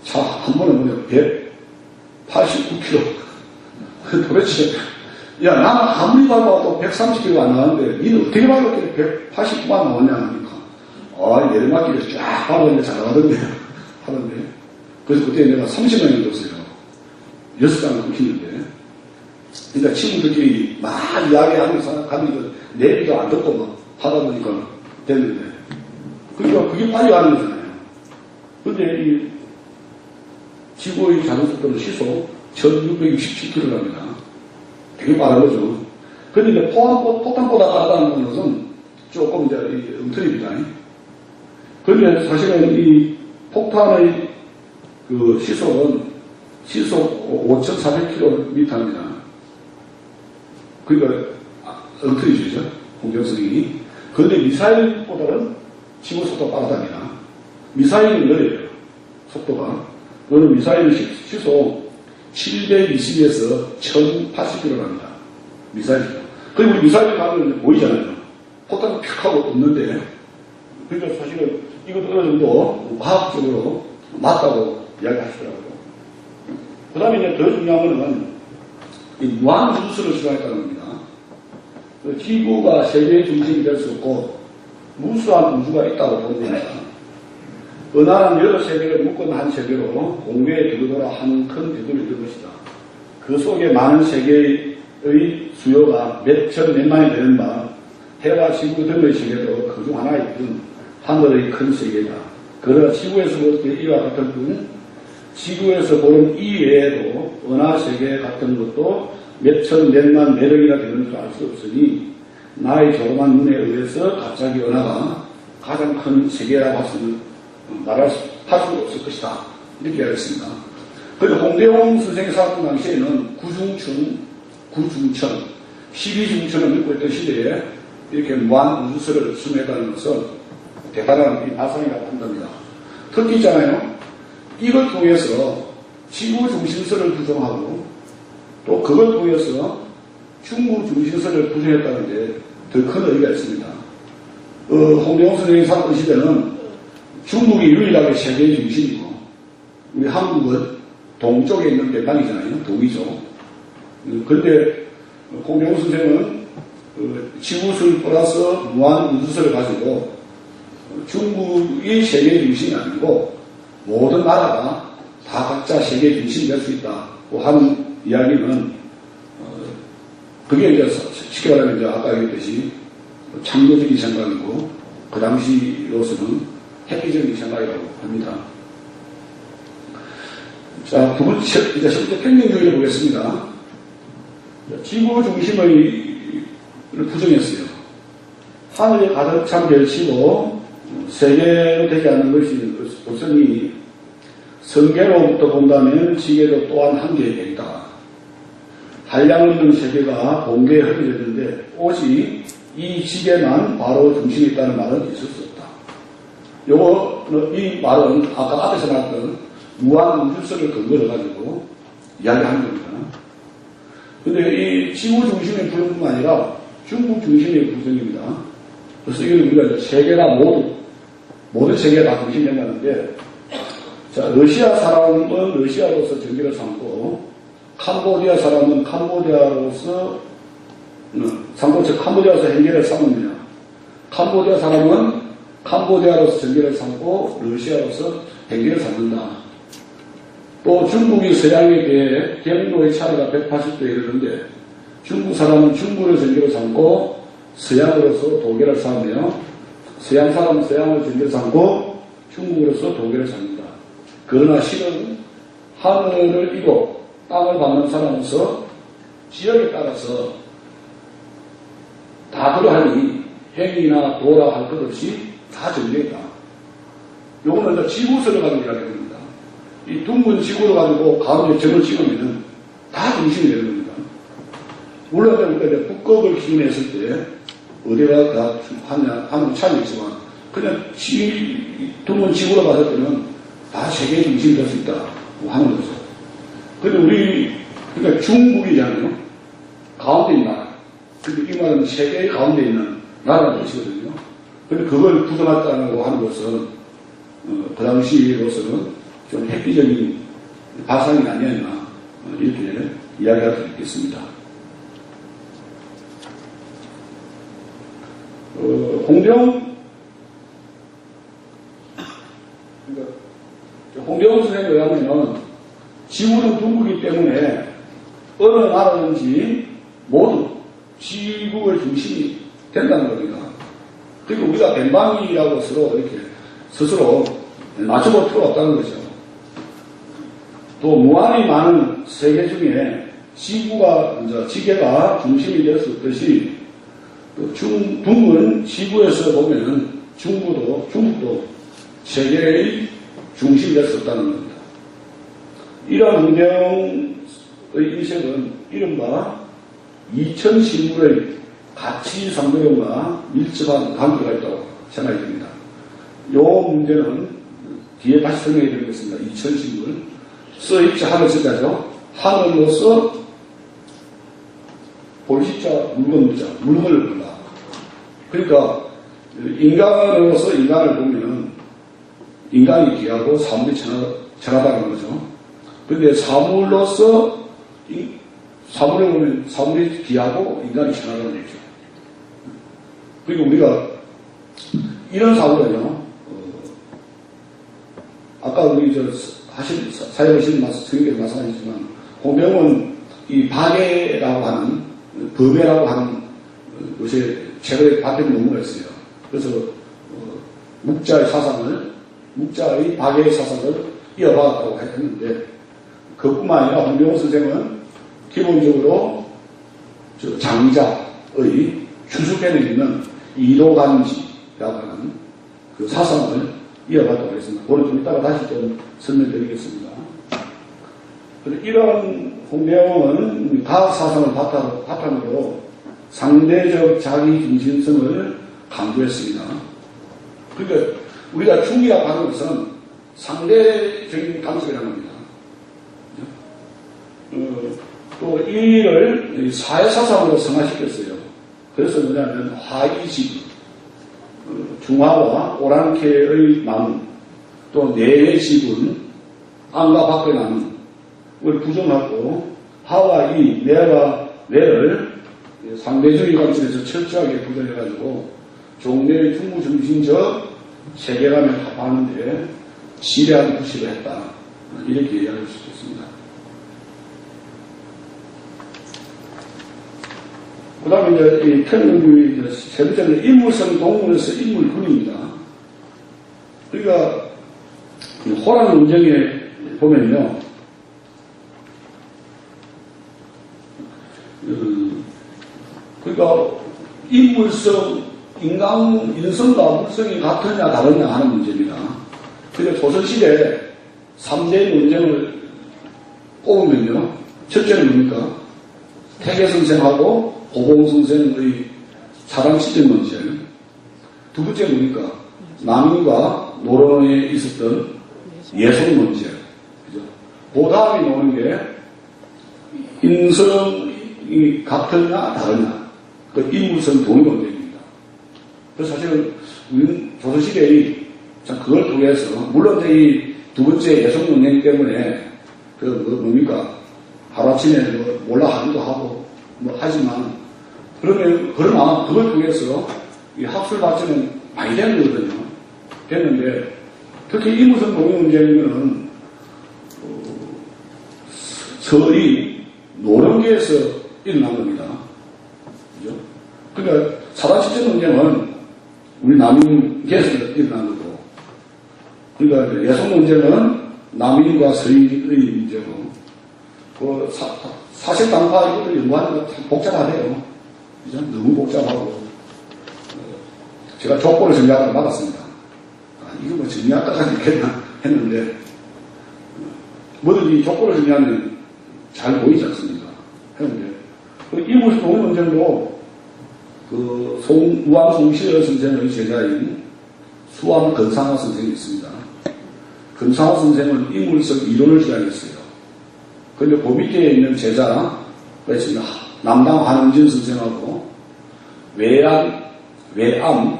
Speaker 2: 차 한 번에 보면 189km. 도대체, 야, 나는 아무리 밟아도 130km 안 나왔는데, 니는 어떻게 밟았길래 189만 나왔냐, 하니까. 내리막길에서 쫙 밟았는데 잘 나가던데. 하던데. 그래서 그때 내가 30명이 줬어요. 6장을 끊기는데. 그러니까 친구들끼리 막 이야기하면서 가면 내비도 안 듣고 막 하다 보니까 됐는데. 그러니까 그게 빨리 가는 거잖아요. 근데 이 지구의 자전속도는 시속 1667km랍니다. 되게 빠른 거죠. 그런데 이제 포탄보다 빠르다는 것은 조금 이제 엉터리입니다. 그런데 사실은 이 폭탄의 그 시속은 시속 5,400km입니다. 그러니까 엉터리죠. 홍대웅이. 그런데 미사일보다는 지구 속도가 빠르답니다. 미사일은 느려요. 속도가. 그거는 미사일 시속 720에서 1080km랍니다. 미사일이죠. 그리고 우리 미사일 가면 보이잖아요. 포탄이 픽 하고 없는데. 그러니까 사실은 이것도 어느 정도 과학적으로 맞다고 이야기하시더라고요. 그 다음에 이제 더 중요한 거는 이 무한우주를 수행했다는 겁니다. 지구가 세계의 중심이 될 수 없고 무수한 우주가 있다고 보는 겁니다. 은하는 여러 세계를 묶은 한 세계로 공중에 두루두루 한 큰 대들이 있는 것이다. 그 속에 많은 세계의 수요가 몇천몇만이 되는 바 해와 지구 등의 세계도 그중 하나의 뿐 하늘의 큰 세계다. 그러나 지구에서 볼 이와 같을 뿐 지구에서 보는 이 외에도 은하 세계 같은 것도 몇천 몇만 매력이나 되는 줄 알 수 없으니 나의 조그만 눈에 의해서 갑자기 은하가 가장 큰 세계라고 말할 수 없을 것이다. 이렇게 이야기했습니다. 그리고 홍대웅 선생이 살았던 당시에는 구중천, 12중천을 믿고 있던 시대에 이렇게 무한 우주설을 수행했다는 것은 대단한 발상이라고 한답니다. 특히 있잖아요. 이걸 통해서 지구 중심설을 부정하고 또 그걸 통해서 중국 중심설을 부정했다는 데 더 큰 의의가 있습니다. 홍대웅 선생이 살았던 시대는 중국이 유일하게 세계의 중심이고 우리 한국은 동쪽에 있는 백방이잖아요. 동이죠. 그런데 홍대웅 선생은 지구설 플러스 무한 우주설을 가지고 중국이 세계의 중심이 아니고 모든 나라가 다 각자 세계의 중심이 될 수 있다고 하는 이야기는 그게 이제 쉽게 말하면 이제 아까 얘기했듯이 창조적인 생각이고 그 당시로서는 획기적인 생각이라고 합니다. 자, 두 번째, 이제 실제 평균주의를 보겠습니다. 지구 중심을 부정했어요. 하늘이 가득 찬 별치고 세계로 되지 않는 것이 없으니 성계로부터 본다면 지계도 또한 한계의 별이다. 한량 없는 세계가 본계에 흐려졌는데 오직 이 지계만 바로 중심에 있다는 말은 있을 수 없다. 이 말은 아까 앞에서 나왔던 무한 우주설을 근거로 가지고 이야기하는 겁니다. 근데 이 지구 중심의 불뿐만 아니라 중국 중심의 구성입니다. 그래서 이걸 우리가 세계가 모든 세계가 다 중심된다는데, 자, 러시아 사람은 러시아로서 전기를 삼고, 캄보디아 사람은 캄보디아로서 캄보디아에서 hen계를 삼느냐. 캄보디아 사람은 캄보디아로서 전기를 삼고, 러시아로서 hen계를 삼는다. 또 중국이 서양에 비해 경로의 차이가 180도에 이르는데, 중국 사람은 중국을 전기를 삼고, 서양으로서 도계를 삼으며, 서양 사람은 서양을 전기를 삼고, 중국으로서 도계를 삼는다. 그러나 실은 하늘을 이고 땅을 받는 사람으로서 지역에 따라서 다 그러하니 행위나 도라 할 것 없이 다 정리되어 있다. 요거는 이제 지구설을 가지고 이야기합니다. 이 둥근 지구를 가지고 가운데 점을 찍으면 다 중심이 되는 겁니다. 물론 우리가 북극을 기준했을 때 어디가 다 하는 차이 있지만 그냥 둥근 지구로 봤을 때는 다 세계의 중심이 될 수 있다 하는 거죠. 그런데 그러니까 중국이잖아요. 가운데 있는 나라. 근데 이 말은 세계의 가운데 있는 나라라는 것이거든요. 그런데 그걸 부정하다고 하는 것은, 그 당시로서는 좀 획기적인 발상이 아니었나, 이렇게 이야기할 수 있겠습니다. 홍대웅 선생님에 의하면 지구는 둥글기 때문에 어느 나라든지 모두 지구의 중심이 된다는 겁니다. 그리고 우리가 벤방이라고 스스로 맞춰볼 필요가 없다는 거죠. 또 무한히 많은 세계 중에 지계가 중심이 될 수 있듯이 둥근 지구에서 보면 중국도 세계의 중심이 될 수 없다는 겁니다. 이러한 홍대웅의 인식은 이른바 2000신물의 가치 상도론과 밀접한 관계가 있다고 생각이 듭니다. 이 문제는 뒤에 다시 설명해 드리겠습니다. 2000신물. 써있지 하늘 쓰자죠. 하늘로서 볼시자, 물건을 본다. 그러니까 인간으로서 인간을 보면 인간이 귀하고 사물이 천하다는 거죠. 그런데 사물로서 사물을 보면 사물이 귀하고 인간이 천하다는 얘기죠. 그리고 우리가 이런 사물은요, 아까 우리 사회하신 선생님께서 말씀하셨지만, 홍대웅은 이 박애라고 하는, 범애라고 하는 요새 최근에 발표된 논문을 했어요. 그래서 묵자의 박애의 사상을 이어받았다고 했는데, 그뿐만 아니라 홍대웅 선생은 기본적으로 장자의 추수견에 있는 이도간지라고 하는 그 사상을 이어받았다고 했습니다. 오늘 좀 이따가 다시 좀 설명드리겠습니다. 이런 홍대웅은 과학 사상을 바탕으로 상대적 자기 중심성을 강조했습니다. 그러니까 우리가 중이라고 하는 것은 상대적인 감성이라는 겁니다. 또 이를 사회사상으로 성화시켰어요. 그래서 뭐냐면 화이지분, 중화와 오랑캐의 나눔, 또 내외 지분, 안과 밖의 나눔을 부정하고 하와 이, 내와 외를 상대주의 관점에서 철저하게 구별해가지고 종래의 중무중심적 세계관을 합하는데 지대한 부시를 했다. 이렇게 이야기할 수 있습니다. 그 다음에 이제 이 편연구의 세 번째는 인물성 동물에서 인물군입니다. 우리가 호랑 논쟁에 보면요, 그러니까 인물성, 인성과 물성이 같으냐 다르냐 하는 문제입니다. 그런데 조선시대 3대 논쟁을 꼽으면요, 첫째는 뭡니까? 태계선생하고 고공선생의 사랑시적 문제. 두 번째 뭡니까? 남인과 노론에 있었던 예술 문제. 그죠? 그 다음에 나오는 게 이 같으냐 다르냐 그 인물성 동의 논쟁입니다. 그래서 사실은 우리는 조선시대의 참 그걸 통해서 물론 이제 이 두 번째 여성 논쟁 때문에 그 뭡니까 하루아침에 뭐 몰라 하기도 하고 뭐 하지만 그러나 그걸 통해서 이 학술 발전은 많이 되는 거거든요. 됐는데 특히 인물성 동의 논쟁은 설이 노령계에서 일어난 겁니다. 그죠? 그러니까 사단시전 논쟁은 우리 남인계에서 일어난 거고, 그러니까 여성 논쟁은 남인과 서인의 문제고, 그 사실당파 이것들 연구하는 거 참 복잡하대요. 그죠? 너무 복잡하고, 제가 조건을 정리하다가 받았습니다. 이거 뭐 정리할까지 있겠나 했는데, 뭐든지 조건을 정리하면 잘 보이지 않습니까? 했는데, 인물성 동의 논쟁도 우암 송시열 선생의 제자인 수암 건상화 선생이 있습니다. 건상화 선생은 인물성 이론을 주장했어요. 그런데 그 밑에 있는 제자가 있습니다. 남당 한은진 선생하고 외암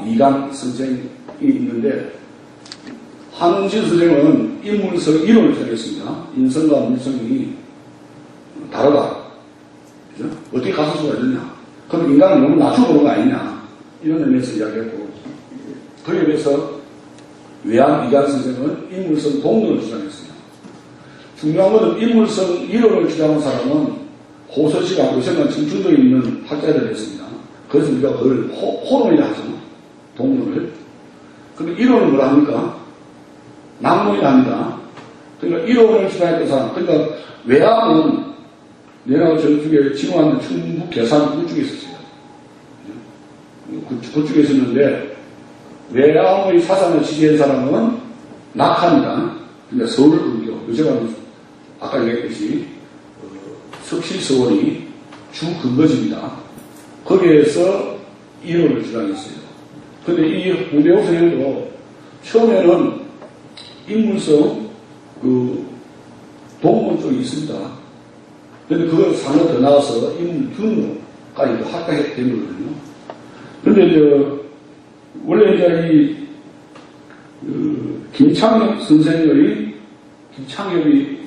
Speaker 2: 이강 선생이 있는데, 한은진 선생은 인물성 이론을 주장했습니다. 인성과 물성이 다르다. 그죠? 어떻게 가설 수가 있느냐? 그럼 인간을 너무 낮춰보는 거 아니냐? 이런 의미에서 이야기했고, 그에 비해서 외암 이강 선생은 인물성 동론을 주장했습니다. 중요한 것은 인물성 이론을 주장한 사람은 호서씨가 요새는 청춘도에 있는 학자들이었습니다. 그래서 우리가 그걸 호론이라 하죠. 동론을. 근데 이론은 뭐라 합니까? 남론이라 합니다. 그러니까 이론을 주장했던 사람, 그러니까 외암은 내가 저쪽에 진화하는 충북 계산 그쪽에 있었어요. 그쪽에 있었는데, 외암의 사상을 지지한 사람은 낙하입니다. 근데 서울 의교, 요새가 아까 얘기했듯이 석실서원이 주 근거지입니다. 거기에서 이론을 주장했어요. 근데 이 홍대호 선생도 처음에는 인물성 동문 쪽이 있습니다. 근데 그걸 상을 더 나와서 인물균으로까지도 합격이 된 거거든요. 근데 이제 원래 이제 김창엽이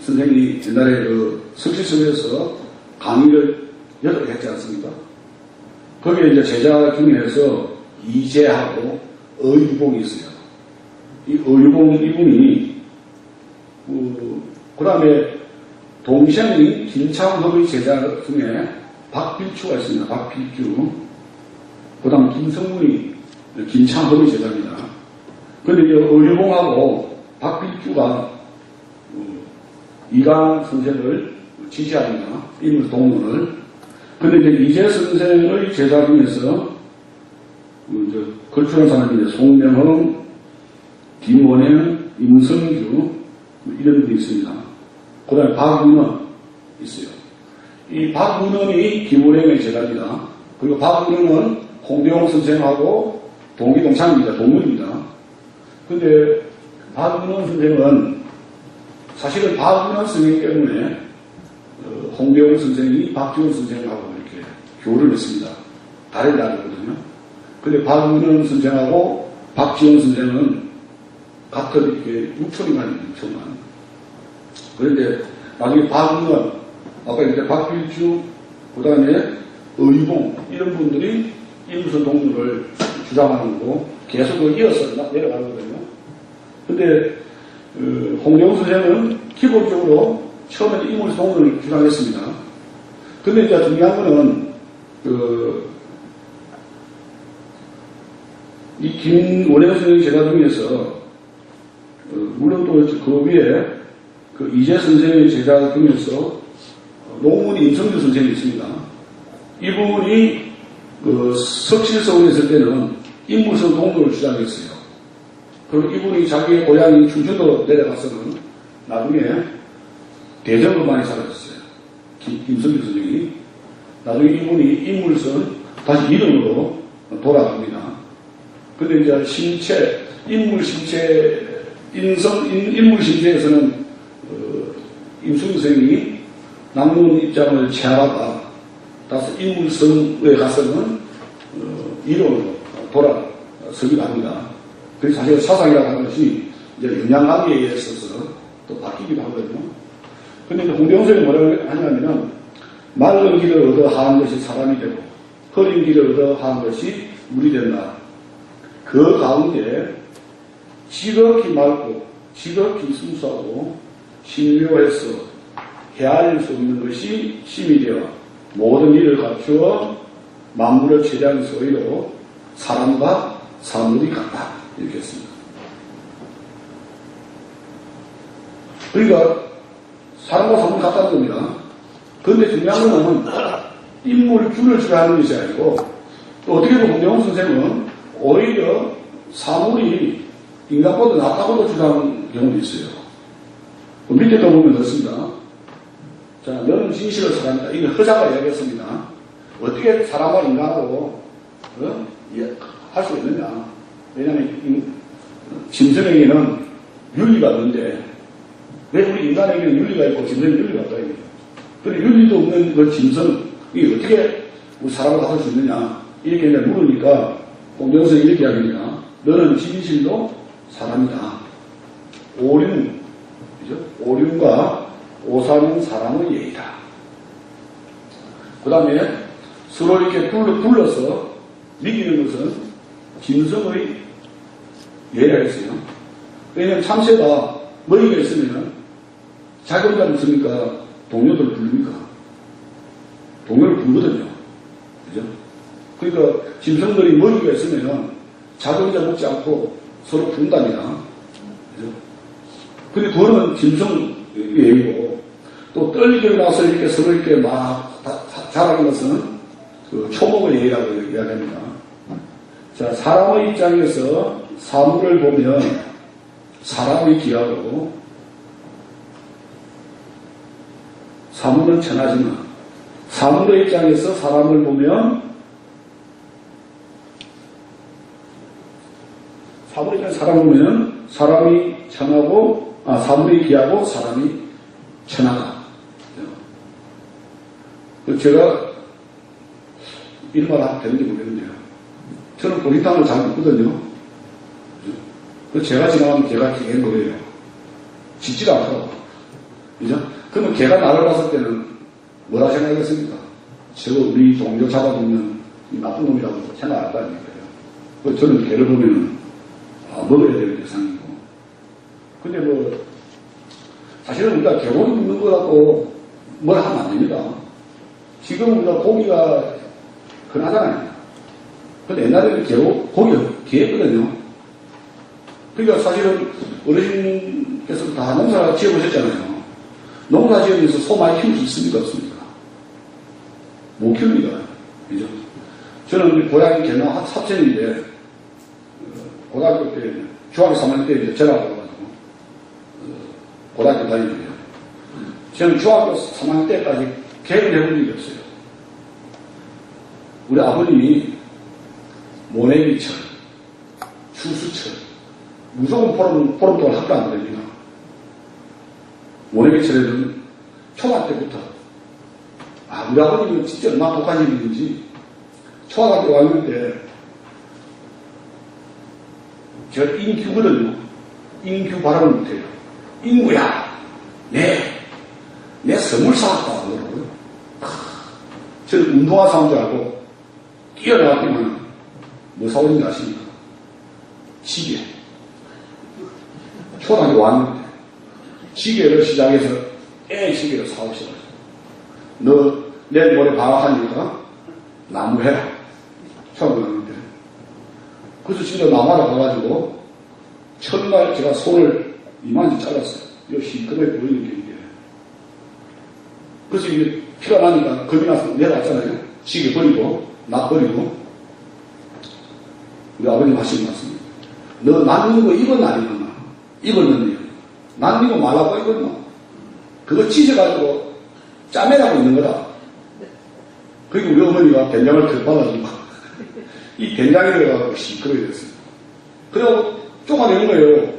Speaker 2: 선생이 옛날에 석실서에서 강의를 8개 했지 않습니까? 거기에 이제 제자 중에서 이재하고 어유봉이 있어요. 이 어유봉 이분이 그 다음에 동생이 김창섭의 제자 중에 박필주가 있습니다. 박필주. 그 다음 김성문이 김창섭의 제자입니다. 그런데 이제 어유봉하고 박필주가 이강 선생을 지지합니다. 인물 동문을. 그런데 이제 이재 선생의 제자 중에서 걸출한 사람이 이제 송명흥, 김원행, 임성규 이런 분이 있습니다. 그 다음에 박은원 있어요. 이 박은원이 김원행의 제자입니다. 그리고 박은원은 홍대홍 선생하고 동기동창입니다. 동문입니다. 근데 박은원 선생은 사실은 박은원 선생 때문에 홍대홍 선생이 박지원 선생하고 이렇게 교류를 했습니다. 다른 나라거든요. 근데 박은원 선생하고 박지원 선생은 각각 이렇게 6천이만. 그런데 나중에 박은원, 아까 이제 박필주, 그 다음에 의봉 이런 분들이 인물성 동문을 주장하는 거고 계속 이어서 내려가거든요. 근데 홍대홍 선생은 기본적으로 처음에 인물성 동문을 주장했습니다. 근데 이제 중요한 거는 이 김원행 선생의 제자 중에서 물론 또 그 위에 이재 선생의 제자 중에서 농문이 임성규 선생이 있습니다. 이분이 석실서원에 있을 때는 인물성 동문을 주장했어요. 그리고 이분이 자기의 고향이 충청도로 내려가서는 나중에 대전으로 많이 사라졌어요. 임성규 선생이. 나중에 이분이 인물성 다시 이름으로 돌아갑니다. 근데 이제 인물 심체에서는 임성규 선생이 남문 입장을 취하다가 따라서 인물성에 가서는 이론으로 돌아서기도 합니다. 그래서 사실 사상이라고 하는 것이 이제 영향관계에 있어서 또 바뀌기도 하거든요. 근데 이제 홍대영성이 뭐라고 하냐면은 맑은 길을 얻어 하는 것이 사람이 되고 흐린 길을 얻어 하는 것이 물이 된다. 그 가운데 지극히 맑고 지극히 순수하고 신묘해서 헤아릴 수 없는 것이 심이 되어 모든 일을 갖추어 만물을 최대한 소위로 사람과 사물이 같다. 이렇게 했습니다. 그러니까 사람과 사물이 같다는 겁니다. 그런데 중요한 것은 인물 균을 주장하는 것이 아니고 또 어떻게 보면 홍대웅 선생은 오히려 사물이 인간보다 낫다고도 주장하는 경우도 있어요. 그 밑에도 보면 그렇습니다. 자, 너는 진실을 사랑한다. 이건 허자가 이야기했습니다. 어떻게 사람과 인간하고 할 수 있느냐. 왜냐하면 짐승에게는 윤리가 없는데 왜 우리 인간에게는 윤리가 있고 짐승에게는 윤리가 없다. 그런데 윤리도 없는 그 짐승이 어떻게 우리 사람을 할 수 있느냐. 이렇게 물으니까 홍대영성이 이렇게 이야기합니다. 너는 진실도 사람이다. 오륜, 그죠? 오륜과 오사는 사람의 예의다. 그 다음에 서로 이렇게 불러서 믿기는 것은 짐승의 예의라 했어요. 왜냐하면 참새가 먹이가 있으면 자기 혼자 먹습니까? 동료들 부릅니까? 동료를 부르거든요. 그죠? 그러니까 짐승들이 먹이가 있으면 자기 혼자 먹지 않고 서로 부른답니다. 그죠? 근데 그거는 짐승 예의고 또 떨리게 나서 이렇게 서로 이렇게 막 자라는 것은 그 초목의 예의라고 이야기합니다. 자, 사람의 입장에서 사물을 보면 사람이 귀하고 사물은 천하지만 사물의 입장에서 사람을 보면 사물의 입장에서 사람을 보면 사람이 천하고 사물이 귀하고 사람이 천하다. 제가 이런 말 하면 되는지 모르겠는데요. 저는 보리탕을 잘 먹거든요. 제가 지나가면 개가 기계인 거예요. 짖지도 않고. 그죠? 그러면 개가 나를 봤을 때는 뭐라 생각하겠습니까? 저거 우리 동료 잡아먹는 이 나쁜 놈이라고 생각 안 할 거니까요. 저는 개를 보면은 먹어야 될 대상이고. 근데 사실은 우리가 개고기 먹는 거 갖고 뭘 하면 안 됩니다. 지금 우리가 고기가 흔하잖아요. 근데 옛날에는 고기가 귀했거든요. 그러니까 사실은 어르신께서 다 농사 지어보셨잖아요. 농사 지으면서 소 많이 키울 수 있습니까? 없습니까? 못 키웁니다. 그죠? 저는 고향이 개나 한 사천인데, 고등학교 때, 중학교 3학년 때 이제 전화가 와가지고, 고등학교 다니는데요. 저는 중학교 3학년 때까지 개를 해본 적이 없어요. 우리 아버님이 모내기철, 추수철, 무조건 보름 동안 학교 안 다닙니다. 모내기철에는 초등학교 때부터, 우리 아버님은 진짜 얼마나 독한 일인지, 초등학교 5학년 때, 제가 인규거든요. 인규 발음을 못해요. 인구야, 내 선물 사왔다. 그러더라고요. 저는 운동화 사온 줄 알고, 뛰어나왔더니, 뭐 사오는지 아십니까? 시계. 초등학교 5학년 때, 시계를 시장에서 시계를 사오시라고. 너 내일 모레 방학하니까 나무 해라. 처음 나는데. 그래서 진짜 나무하러 가가지고 첫날 제가 손을 이만치 잘랐어요. 이거 시커멓게 보이는 게 이게. 그래서 이게 피가 나니까 겁이 나서 내려왔잖아요. 시계 버리고 나 버리고. 우리 아버님 하시는 말씀입니다. 너 난 이거 입었나 안 입었나? 입었는데 난 이거 말라고 입었나? 그거 찢어가지고 짜매라고 있는 거다. 그리고 우리 어머니가 된장을 더 받아주고 이 된장이 들어가고 시끄러워야 됐어요. 그리고 쪼가내는 거예요.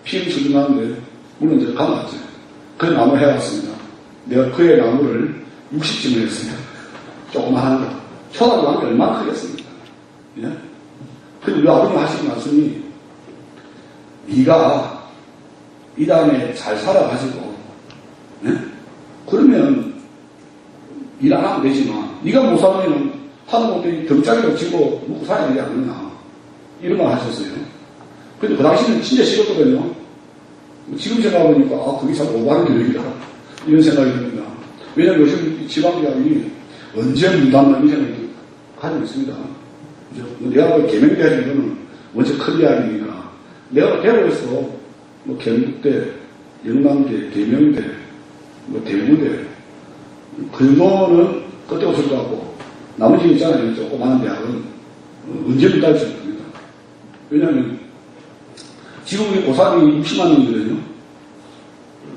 Speaker 2: 피를 줄줄 나는데 물론 이제 감았죠. 그 나무 해왔습니다. 내가 그의 나무를 60쯤을 했습니다. 조그마한 거. 초등학교 한 게 얼마나 크겠습니까? 예? 근데 우리 아버님 하시는 말씀이, 네가 이 다음에 잘 살아가지고, 예? 그러면 일 안 하면 되지만, 네가 못 살면 하는 것들이 덩짜리로 치고 먹고 살아야 되지 않느냐. 이런 말 하셨어요. 근데 그 당시는 진짜 싫었거든요. 지금 생각해보니까, 아, 그게 참 오버하는 교육이다. 이런 생각이 듭니다. 왜냐면 요즘 지방대학이 언제 문 닫나 이 생각이 가지고 있습니다. 내가 개명대학인 거는 원체 큰 대학이니까, 내가 대구에서 뭐 경북대, 영남대, 계명대, 뭐 대구대, 그 정도는 끝에 없을 것 같고, 나머지 있잖아요. 조그마한 대학은 언제 문 닫을 수 있습니다. 왜냐면 지금 우리 고3이 60만 명이거든요.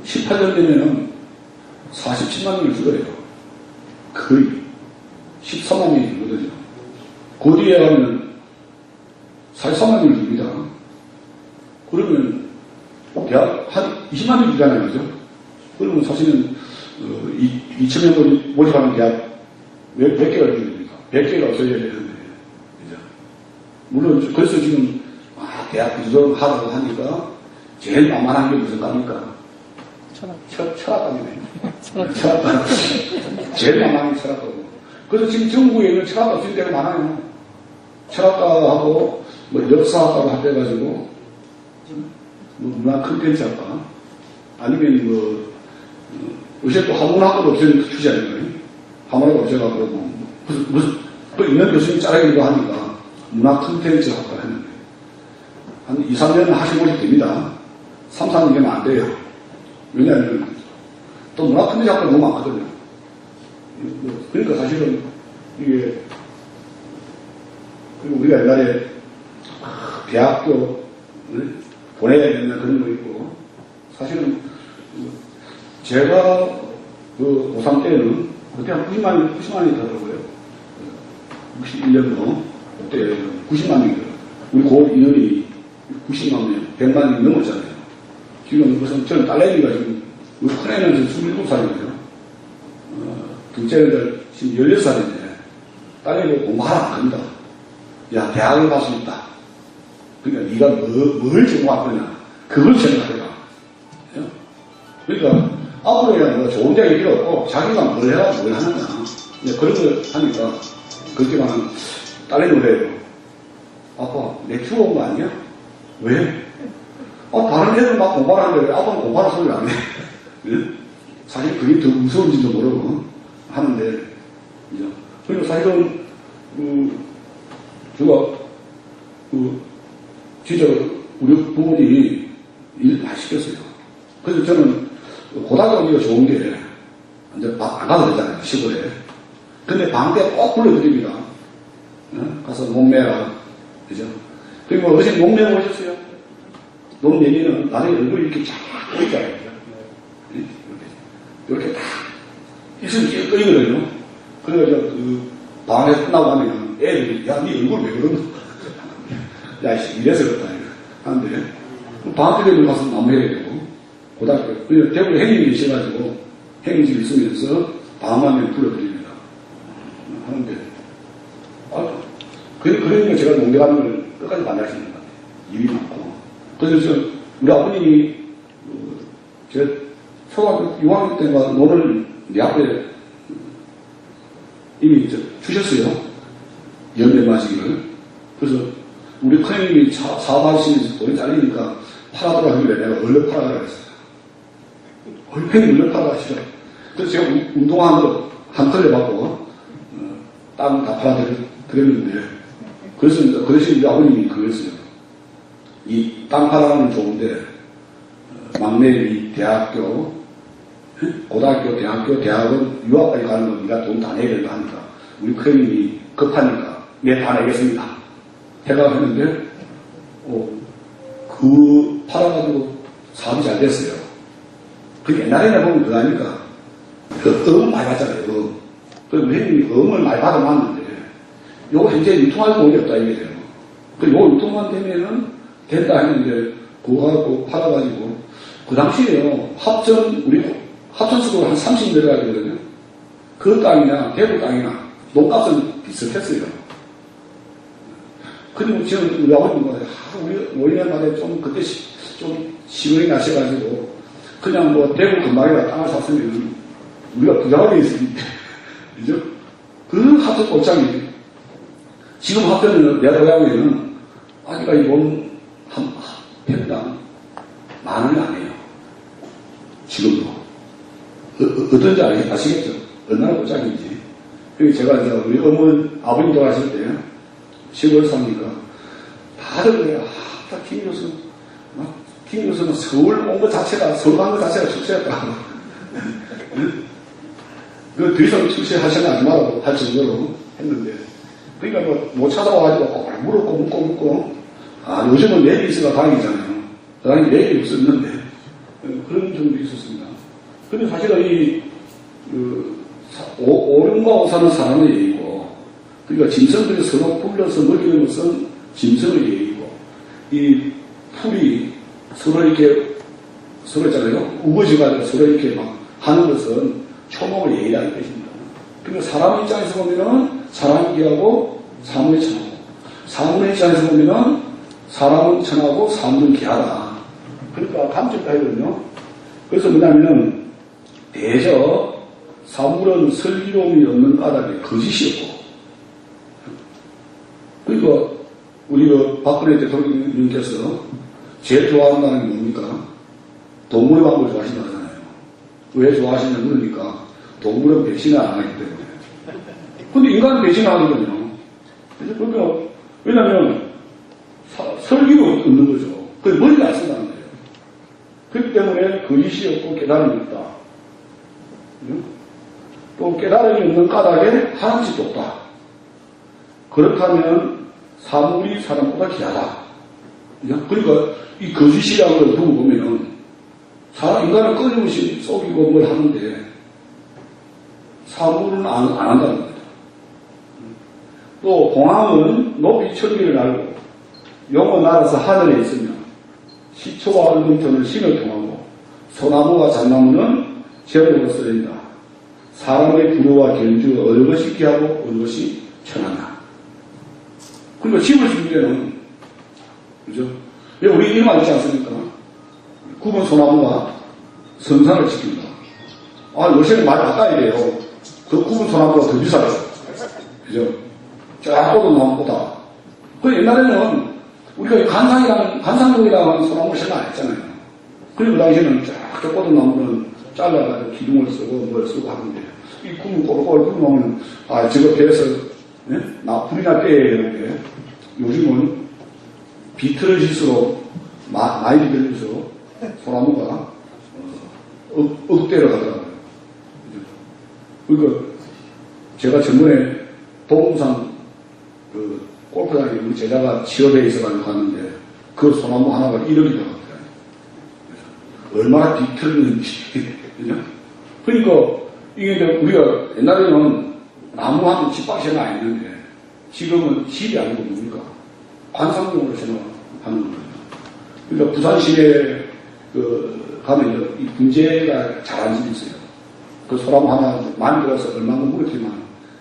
Speaker 2: 18년 되면은 47만 명을 줄어요. 거의 13만 명이 줄거든요. 그 뒤에 가면 43만 명을 줍니다. 그러면 대학 한 20만 명 주잖아요. 그죠? 그러면 사실은 2,000명 모집하는 대학 몇 개가 있습니까? 100개가 없어져야 되는데. 그죠? 물론 그래서 지금 대학 비주얼 하라고 하니까 제일 만만한 게 무슨 과입니까? 철학과이네. 철학과. 제일 만만한 게 철학과고. 그래서 지금 전국에 있는 철학과 없을 때가 많아요. 철학과하고 뭐 역사학과로 합해가지고 뭐 문화 컨텐츠학과 아니면 뭐 요새 또 한문학과도 없어지는 추지 아닌가요? 한문학과 없어가지고 무슨 또 있는 교수님 짜라기도 하니까 문화 컨텐츠학과 했는데 한 2, 3년은 하시고 됩니다. 3, 4년이면 안 돼요. 왜냐하면 또 문화 컨텐츠학과 너무 많거든요. 그러니까 사실은 이게 그리고 우리가 옛날에 대학교 보내야 되는 그런 거 있고 사실은 제가 그 고3 때는 그때 한 90만이 되더라고요. 61년도 그때 90만이거든요. 우리 고 인원이 90만 명, 100만이 넘었잖아요. 지금 무슨 저는 딸내미가 지금 우리 큰애는 지금 27살이거든요. 둘째는 지금 16살인데 딸내미가 공부하라 안 합니다. 야, 대학을 갈 수 있다. 그러니까 네가 뭘 전공할 거냐. 그걸 생각해라. 그러니까 앞으로야 뭐 좋은 대학이 필요 없고 자기가 뭘 해라 뭘 하느냐. 그런 걸 하니까 그렇게 말하면 딸내미 그래요. 아빠 내 키워온 거 아니야? 왜? 다른 애들 막 공부하는데 왜 아빠는 공부하는 소리를 안 해? 사실 그게 더 무서운지도 모르고 하는데 그리고 사실은 제가 진짜 우리 부모님이 일 많이 시켰어요. 그래서 저는 고등학교가 좋은 게 이제 안 가도 되잖아요. 시골에. 근데 방대 꼭 불러드립니다. 가서 목매라. 그죠? 그리고 어제 목매고 오셨어요? 놈 내리는 나중에 얼굴이 이렇게 쫙 보이잖아요. 이렇게 딱 있으면 끄이거든요. 그래서 방에서 끝나고 하면 애들이 야, 네 얼굴 왜 그러노? 야, 이래서 그렇다. 하는데 방학 때 되면 가서 남해야 되고 고등학교 대구에 행님이 계셔가지고 행님집 있으면서 방학하면 불러드립니다. 하는데 그러니까 제가 농대 가는 걸 끝까지 반대하시는 것 같아요. 일이 많고. 그래서 우리 아버님이 제가 초등학교 6학년 때인가 논을 내 앞에 이미 주셨어요. 연대 마시기를. 그래서 우리 큰형님이 사업하시면서 돈이 잘리니까 팔아더라 하길래 내가 얼른 팔아라 그랬어요. 얼른 팔아라 하시죠. 그래서 제가 운동화한 거 한 털에 받고 땅 다 팔아드렸는데 그래서 그 대신 우리 아버님이 그랬어요. 이 땅 팔아가는 좋은데 막내 대학교 고등학교, 대학교, 대학은 유학까지 가는 거 네가 돈 다 내야 된다 하니까 우리 큰형님이 급하니까 내 다 내겠습니다. 해가 했는데 그 팔아가지고 사업이 잘 됐어요. 그 옛날에는 보면 그거 아닙니까? 금 많이 받잖아요. 그래서 우리 형님이 금을 많이 받아놨는데 요거 현재 유통할 돈이 없다 이게 돼요. 그리고 요거 유통만 되면은 된다 했는데 그거 갖고 팔아가지고 그 당시에요. 우리 합천수도 한 30 내려가야 되거든요. 그 땅이나 대구 땅이나 돈값은 비슷했어요. 근데 지금 우리 아버님은 우리 노인네마다 좀 그때 좀 시간이 나셔가지고 그냥 뭐 대구 근방에다 땅을 샀으면 우리가 부자가 되겠습니다. 그죠? 그 하트 꽃장이 지금 하트는 내 고향에는 아직까지 한 평당 10,000원이 안 해요. 지금도. 어떤지 아시겠죠? 얼마나 꽃장인지. 그리고 제가 이제 우리 아버님 돌아가실 때 시골 사니까 다들 그래요. 김 교수는 서울 온 것 자체가, 서울 간 것 자체가 출세했다고. 그 더 이상 출세하시면 안 말라고 할 정도로 했는데. 그러니까 못 찾아와가지고 묻고, 요즘은 내일이 있어가 다행이잖아요. 다행히 내일이 없었는데. 그런 점도 있었습니다. 근데 사실은 오름과 오사는 사람의 예의고, 그러니까 짐승들이 서로 풀려서 먹이는 것은 짐승의 예의고, 이 풀이 서로 있잖아요. 우거져가지고 서로 이렇게 막 하는 것은 초목의 예의라는 뜻입니다. 그러니까 사람 입장에서 보면은 사람이 귀하고 사물이 천하고, 사물의 입장에서 보면은 사람은 천하고 사물은 귀하다. 그러니까 감정가이거든요. 그래서 뭐냐면은 대저 사물은 슬기로움이 없는 까닭에 거짓이었고, 그러니까 우리 박근혜 대통령님께서 제일 좋아한다는 게 뭡니까? 동물의 방법을 좋아하신다고 하잖아요. 왜 좋아하시냐 물으니까 동물은 배신을 안 하기 때문에. 근데 인간은 배신을 하거든요. 그러니까 왜냐하면 설기가 없는 거죠. 그래서 머리를 안 쓴다는 거예요. 그렇기 때문에 거짓이 없고 깨달음이 없다. 또 깨달음이 없는 까닭에 하는 짓도 없다. 그렇다면 사물이 사람보다 귀하다. 그러니까 이 거짓이라는 걸 두고 보면은 인간은 끊임없이 속이고 뭘 하는데 사물은 안 한다는 거죠. 또 공항은 높이 천기를 날고 용은 날아서 하늘에 있으며 시초와 얼음터는 신을 통하고 소나무와 잣나무는 제목으로 쓰여진다. 사람의 부모와 견주 어느 것이 귀하고 어느 것이 천하다. 그러니까 집을 지을 때는 그죠? 왜 우리 이름 알지 않습니까? 굽은 소나무가 성산을 지킨다. 요새는 많이 바꿔야 돼요. 그 굽은 소나무가 더 비싸요. 그죠? 쫙 뻗어놓은 그 옛날에는 우리가 간상용이라는 소나무를 생각 안 했잖아요. 그리고 그 당시에는 쫙 뻗어놓은 잘라가지고 기둥을 쓰고 뭘 쓰고 하는데, 이 구멍 꼬르꼬르 굽으면, 저거 배에서, 불이 날 때에 이렇게, 요즘은 비트러짓으로 많이 들려서 소나무가 억대로 가더라고요. 그러니까 제가 전번에 도봉산 골프장에 우리 제자가 취업해 있어가지고 갔는데 그 소나무 하나가 1억이 들어갔더라고요. 얼마나 비틀는지. 그러니까 이게 이제 우리가 옛날에는 나무하면 집밖에 생각 안 했는데 지금은 집이 아니고 뭡니까? 관상용으로 생각하는 거예요. 그러니까 부산시에 가면 이 분재가 잘한 집이 있어요. 그 소나무 하나 많이 들어서 얼마나 무겁지만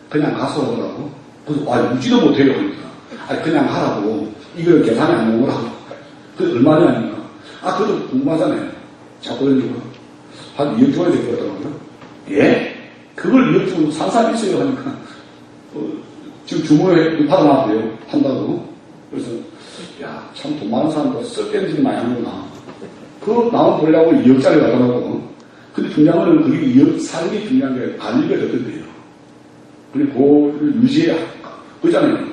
Speaker 2: 그냥 가서 오더라고. 그래서 유지도 못해요. 그러니까. 그냥 하라고. 이걸 계산이 안 나오는 거라고. 그 얼마냐니까. 그것도 궁금하잖아요. 자꾸 던지고. 한 2억 줘야 될 것 같더라고요. 예? 그걸 2억 주고 산 사람이 있어요. 하니까. 지금 주문에 받아놨대요. 판다고. 그래서, 참 돈 많은 사람도 쓸데없는 짓 많이 하는구나. 그거 나온 보려고 2억짜리 갖다 놓고. 근데 중요한 거는 그게 2억 사는 게 중요한 게 관리가 됐던데요. 그리고 그걸 유지해야. 그잖아요.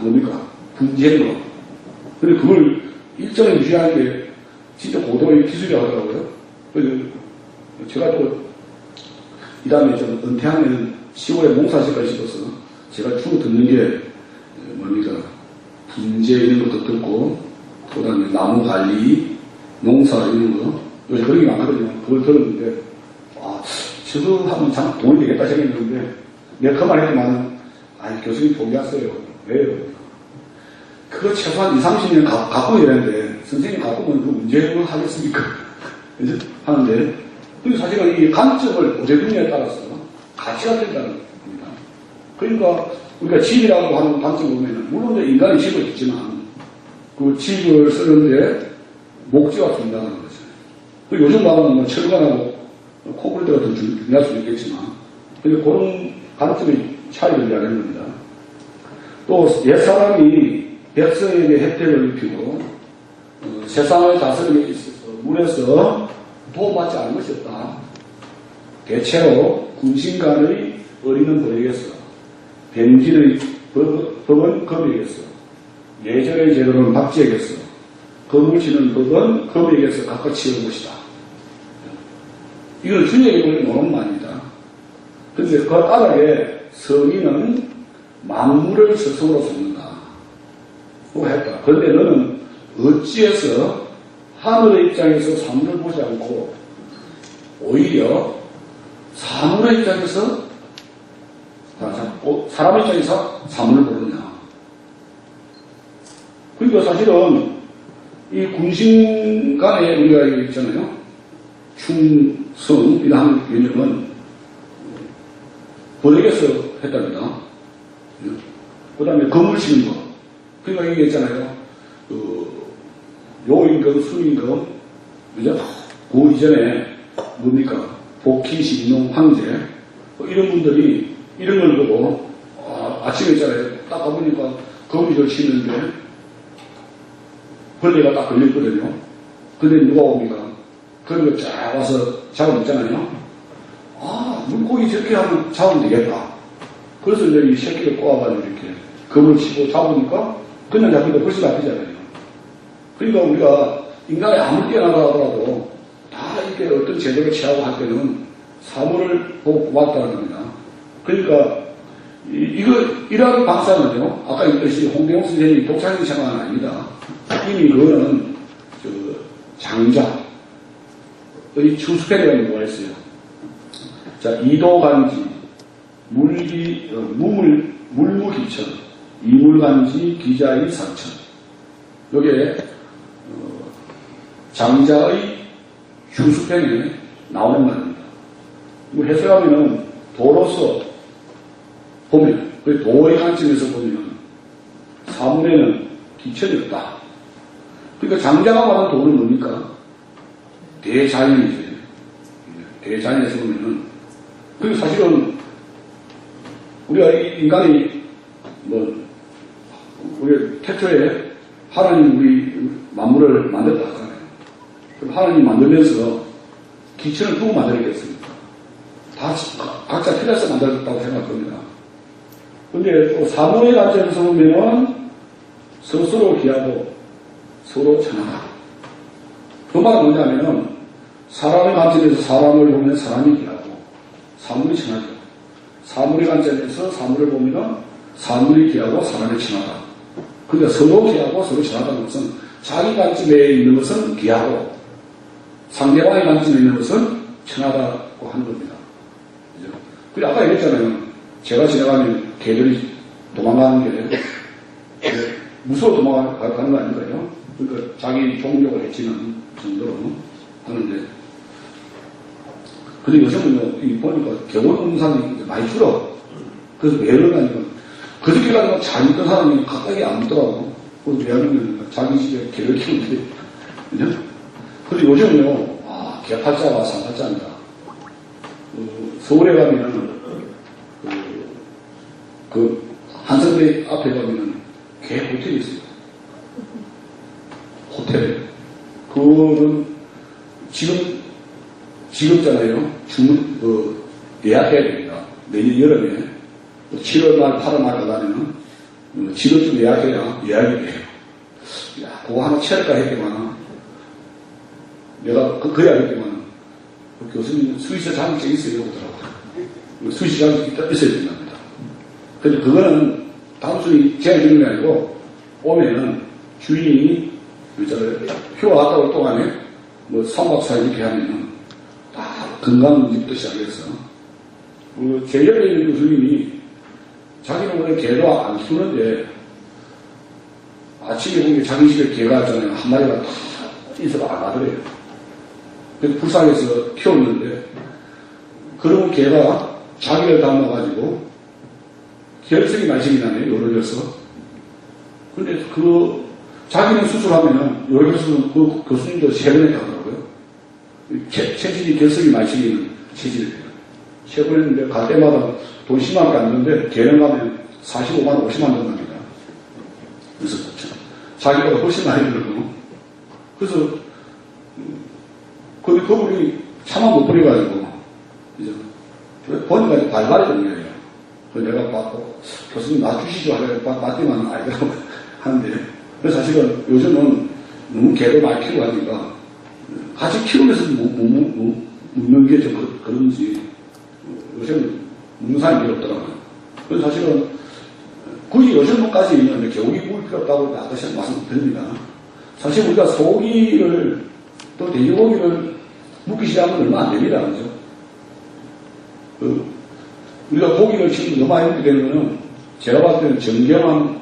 Speaker 2: 뭡니까? 분재는 거. 근데 그걸 일정을 유지하는 게 진짜 고도의 기술이라고 하더라고요. 그래서 제가 또 이 다음에 좀 은퇴하면 10월에 몽사시까지 싶어서 제가 주로 듣는 게 뭡니까? 분재 이런 것도 듣고, 그 다음에 나무 관리, 농사 이런 거, 요새 그런 게 많거든요. 그걸 들었는데, 저도 하면 참 도움이 되겠다 생각했는데, 내가 그 말 했지만, 교수님 포기하세요. 왜요? 그거 최소한 20, 30년 갖고 이랬는데, 선생님 갖고면 그 문제 해결을 하겠습니까? 하는데, 그리고 사실은 이 관점을 보여주느냐에 따라서 가치가 된다는 겁니다. 그러니까 우리가 집이라고 하는 관점 보면은, 물론 이제 인간이 집을 짓지만, 그 집을 쓰는데 목재가 중요하다는 거죠. 그리고 요즘 말하면 뭐 철관하고 콘크리트가 더 중요할 수도 있겠지만, 근데 그런 관점의 차이를 이야기하는 겁니다. 또 옛사람이 백성에게 혜택을 입히고 세상의 다스림에 있어서 물에서 도움받지 않은 것이 없다. 대체로 군신간의 어리는 벌에게서 병진의 법은 검에게서 예절의 제도는 박쥐에게서 검을 치는 법은 검에게서 각각 치는 것이다. 이건 주님에게 보는 논문만이다. 그런데 그 까닭에 성인은 만물을 스스로 속는다. 고 했다. 그런데 너는 어찌해서 하늘의 입장에서 사물을 보지 않고 오히려 사물의 입장에서 사람의 입장에서 사물을 보느냐. 그러니까 사실은 이 군신 간에 우리가 있잖아요. 충성이라는 개념은 번역에서 했답니다. 그 다음에 검을 치는 거. 그러니까 이게 있잖아요. 요임금, 수임금, 그죠? 그 이전에 뭡니까? 복희, 신농, 황제. 이런 분들이 이런 걸 보고, 아침에 있잖아요. 딱 가보니까 거미줄 치는데 벌레가 딱 걸렸거든요. 근데 누가 옵니까? 거미가 쫙 와서 잡아먹잖아요. 물고기 저렇게 하면 잡으면 되겠다. 그래서 이제 이 새끼를 꼬아가지고 이렇게 검을 치고 잡으니까 그냥 잡히니까 벌써 잡히잖아요. 그러니까 우리가 인간이 아무리 뛰어나다 하더라도 다 이렇게 어떤 제도를 취하고 할 때는 사물을 보고 고맙다는 겁니다. 그러니까 이러한 박사는요, 아까 얘기했듯이 홍대용 선생님이 독창적 생각은 아닙니다. 이미 그거는 장자의 추수패라는 뭐가 있어요. 자, 이도간지, 물무기천, 이물간지, 기자의 사천. 여기에 장자의 휴수편에 나오는 말입니다. 이거 해석하면은 도로서 보면, 그 도의 관점에서 보면 사물에는 기천이 없다. 그러니까 장자가 말하는 도는 뭡니까? 대자연이죠. 대자연에서 보면은, 그리고 사실은 우리가 인간이 우리 태초에 하나님 우리 만물을 만들었다 하잖아요. 그럼 하나님 만들면서 기천을 누구 만들었겠습니까? 다 각자 필요해서 만들었다고 생각합니다. 근데 또 사물의 관점에서 보면 스스로 귀하고 서로 천하다. 그 말은 뭐냐면은 사람의 관점에서 사람을 보면 사람이 귀하고 사물이 천하죠. 사물의 관점에서 사물을 보면 사물이 귀하고 사람이 천하다. 그러니까 서로 귀하고 서로 천하다는 것은 자기 관점에 있는 것은 귀하고 상대방의 관점에 있는 것은 천하다고 하는 겁니다. 그죠? 그리고 아까 얘기했잖아요. 제가 지나가면 개들이 도망가는 게 무서워 도망가는 거 아닌가요? 그러니까 자기 종족을 해치는 정도로 하는데, 근데 요즘은 보니까 개원 음산이 많이 줄어. 그래서 왜 그러냐면 그저께까지 잘 믿던 사람이 갑자기 안 믿더라고. 그래서 왜 하냐면 자기 집에 개를 키우는데, 그죠? 근데 요즘은요, 개팔자와 상팔자입니다. 서울에 가면 그 한성대 앞에 가면은 개 호텔이 있어요. 호텔. 그거는 지금잖아요. 예약해야 됩니다. 내년 여름에 7월 말, 8월 말 가다니는 7월쯤 예약해야 예약이 돼요. 야, 그거 하나 채울까 했더만 내가 그 이야기했더만 그 교수님 수의사 자격증이 있어요. 그러더라고요. 수의사 자격증이 있어야 된답니다. 근데 그거는 단순히 제가 주는 게 아니고 오면은 주인이 휴가 갔다 올 동안에 3박 4일 이렇게 하면은 다 건강 문제부터 시작해서 제 옆에 있는 교수님이 자기는 원래 개도 안 키우는데 아침에 보면 자기 집에 개가 있잖아요. 한 마리가 다 있어서 안 하더래요. 그래서 불쌍해서 키웠는데 그러면 개가 자기를 닮아가지고 결석이 말씀이나네요, 요를려서. 근데 자기는 수술하면은, 요를려서는 그 교수님도 3번 했다더라고요. 체질이 결석이 말씀이는 체질이에요. 3번 했는데, 갈 때마다 돈 10만원밖에 안 드는데, 개는 가면 45만원, 50만원 든답니다. 그래서 자기가 훨씬 많이 들고. 그래서, 그분이 차마 못 버려가지고, 이제, 보니까 발발이 된 거예요. 그래서 내가 받고, 교수님 놔주시죠. 하려고 받기만 아니라고 하는데, 그래서 사실은 요즘은 너무 개를 많이 키우고 하니까, 같이 키우면서 묻는 게 좀 그런지, 요새는 묻는 사람이 별로 없더라고요. 그래서 사실은, 굳이 요즘까지 있는데 개고기 구울 필요 없다고 다시 말씀드립니다. 사실 우리가 소고기를, 또 돼지고기를 묵기 시작하면 얼마 안 됩니다. 그죠? 우리가 고기를 지금 너무 많이 먹게 되는 거는 제가 봤을 때는 정경한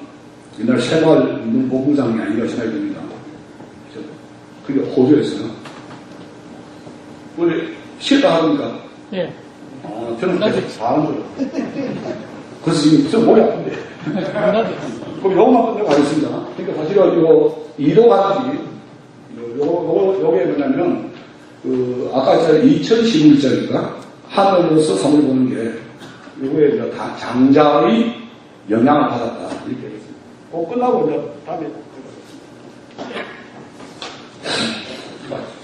Speaker 2: 옛날 생활 운동 복구장이 아닌가 생각이 듭니다. 그게 호주에서요. 원래 쉬었다 하니까.
Speaker 3: 예.
Speaker 2: 저는 계속 사는 거예요. 그래서 지금 좀 머리 아픈데. 그럼 요거만 끝내고 가겠습니다. 그러니까 사실은 이거 이동하지. 요게 뭐냐면, 아까 2011년인가? 하늘로서 섬을 보는 게, 요거에 이제 장자의 영향을 받았다. 이렇게 하겠습니다. 끝나고 이제 다음에.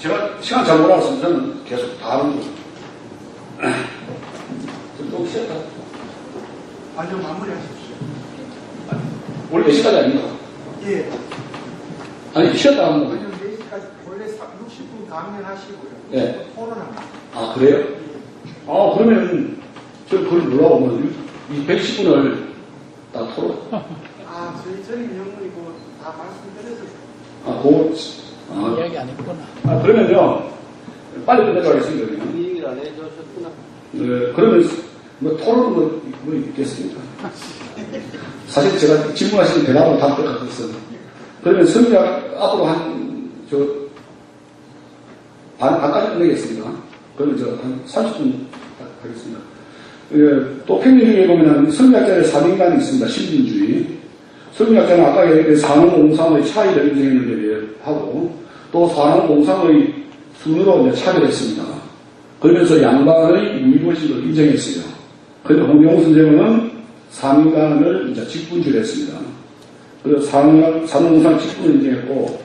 Speaker 2: 제가 시간 잘 몰라서 저는 계속 다 하는 거예요. 좀 쉬었다.
Speaker 4: 완전 마무리하십시오.
Speaker 2: 원래 4시까지 아닌가?
Speaker 4: 예.
Speaker 2: 아니, 쉬었다 하는 거.
Speaker 4: 완전 4시까지 원래 60분 강연하시고요.
Speaker 2: 네.
Speaker 4: 토론합니다.
Speaker 2: 아, 그래요? 그러면, 저 그걸 물어보면, 이 110분을 다 토론.
Speaker 4: 저희 영문이 다 말씀드려서.
Speaker 3: 이야기 안 했구나.
Speaker 2: 그러면요, 빨리 끝내가겠습니다. 그러면.
Speaker 5: 이 얘기를 안 해주셨구나.
Speaker 2: 네, 그러면, 토론 뭐 있겠습니까? 사실 제가 질문하시는 대답을 다 똑같았어요. 그러면 성리학 앞으로 반까지 끝내겠습니다. 그러면 한 30분 하겠습니다. 또 평균 중에 보면 성리학자의 3인간이 있습니다. 신빈주의. 성리학자는 아까 얘기한 산업공상의 차이를 인정했는데 하고, 또 산업공상의 순으로 이제 차별했습니다. 그러면서 양반의 유일의식을 인정했어요. 그런데 홍경호 선생은 3인간을 이제 직분주의를 했습니다. 그래서 산업공상 직분을 인정했고,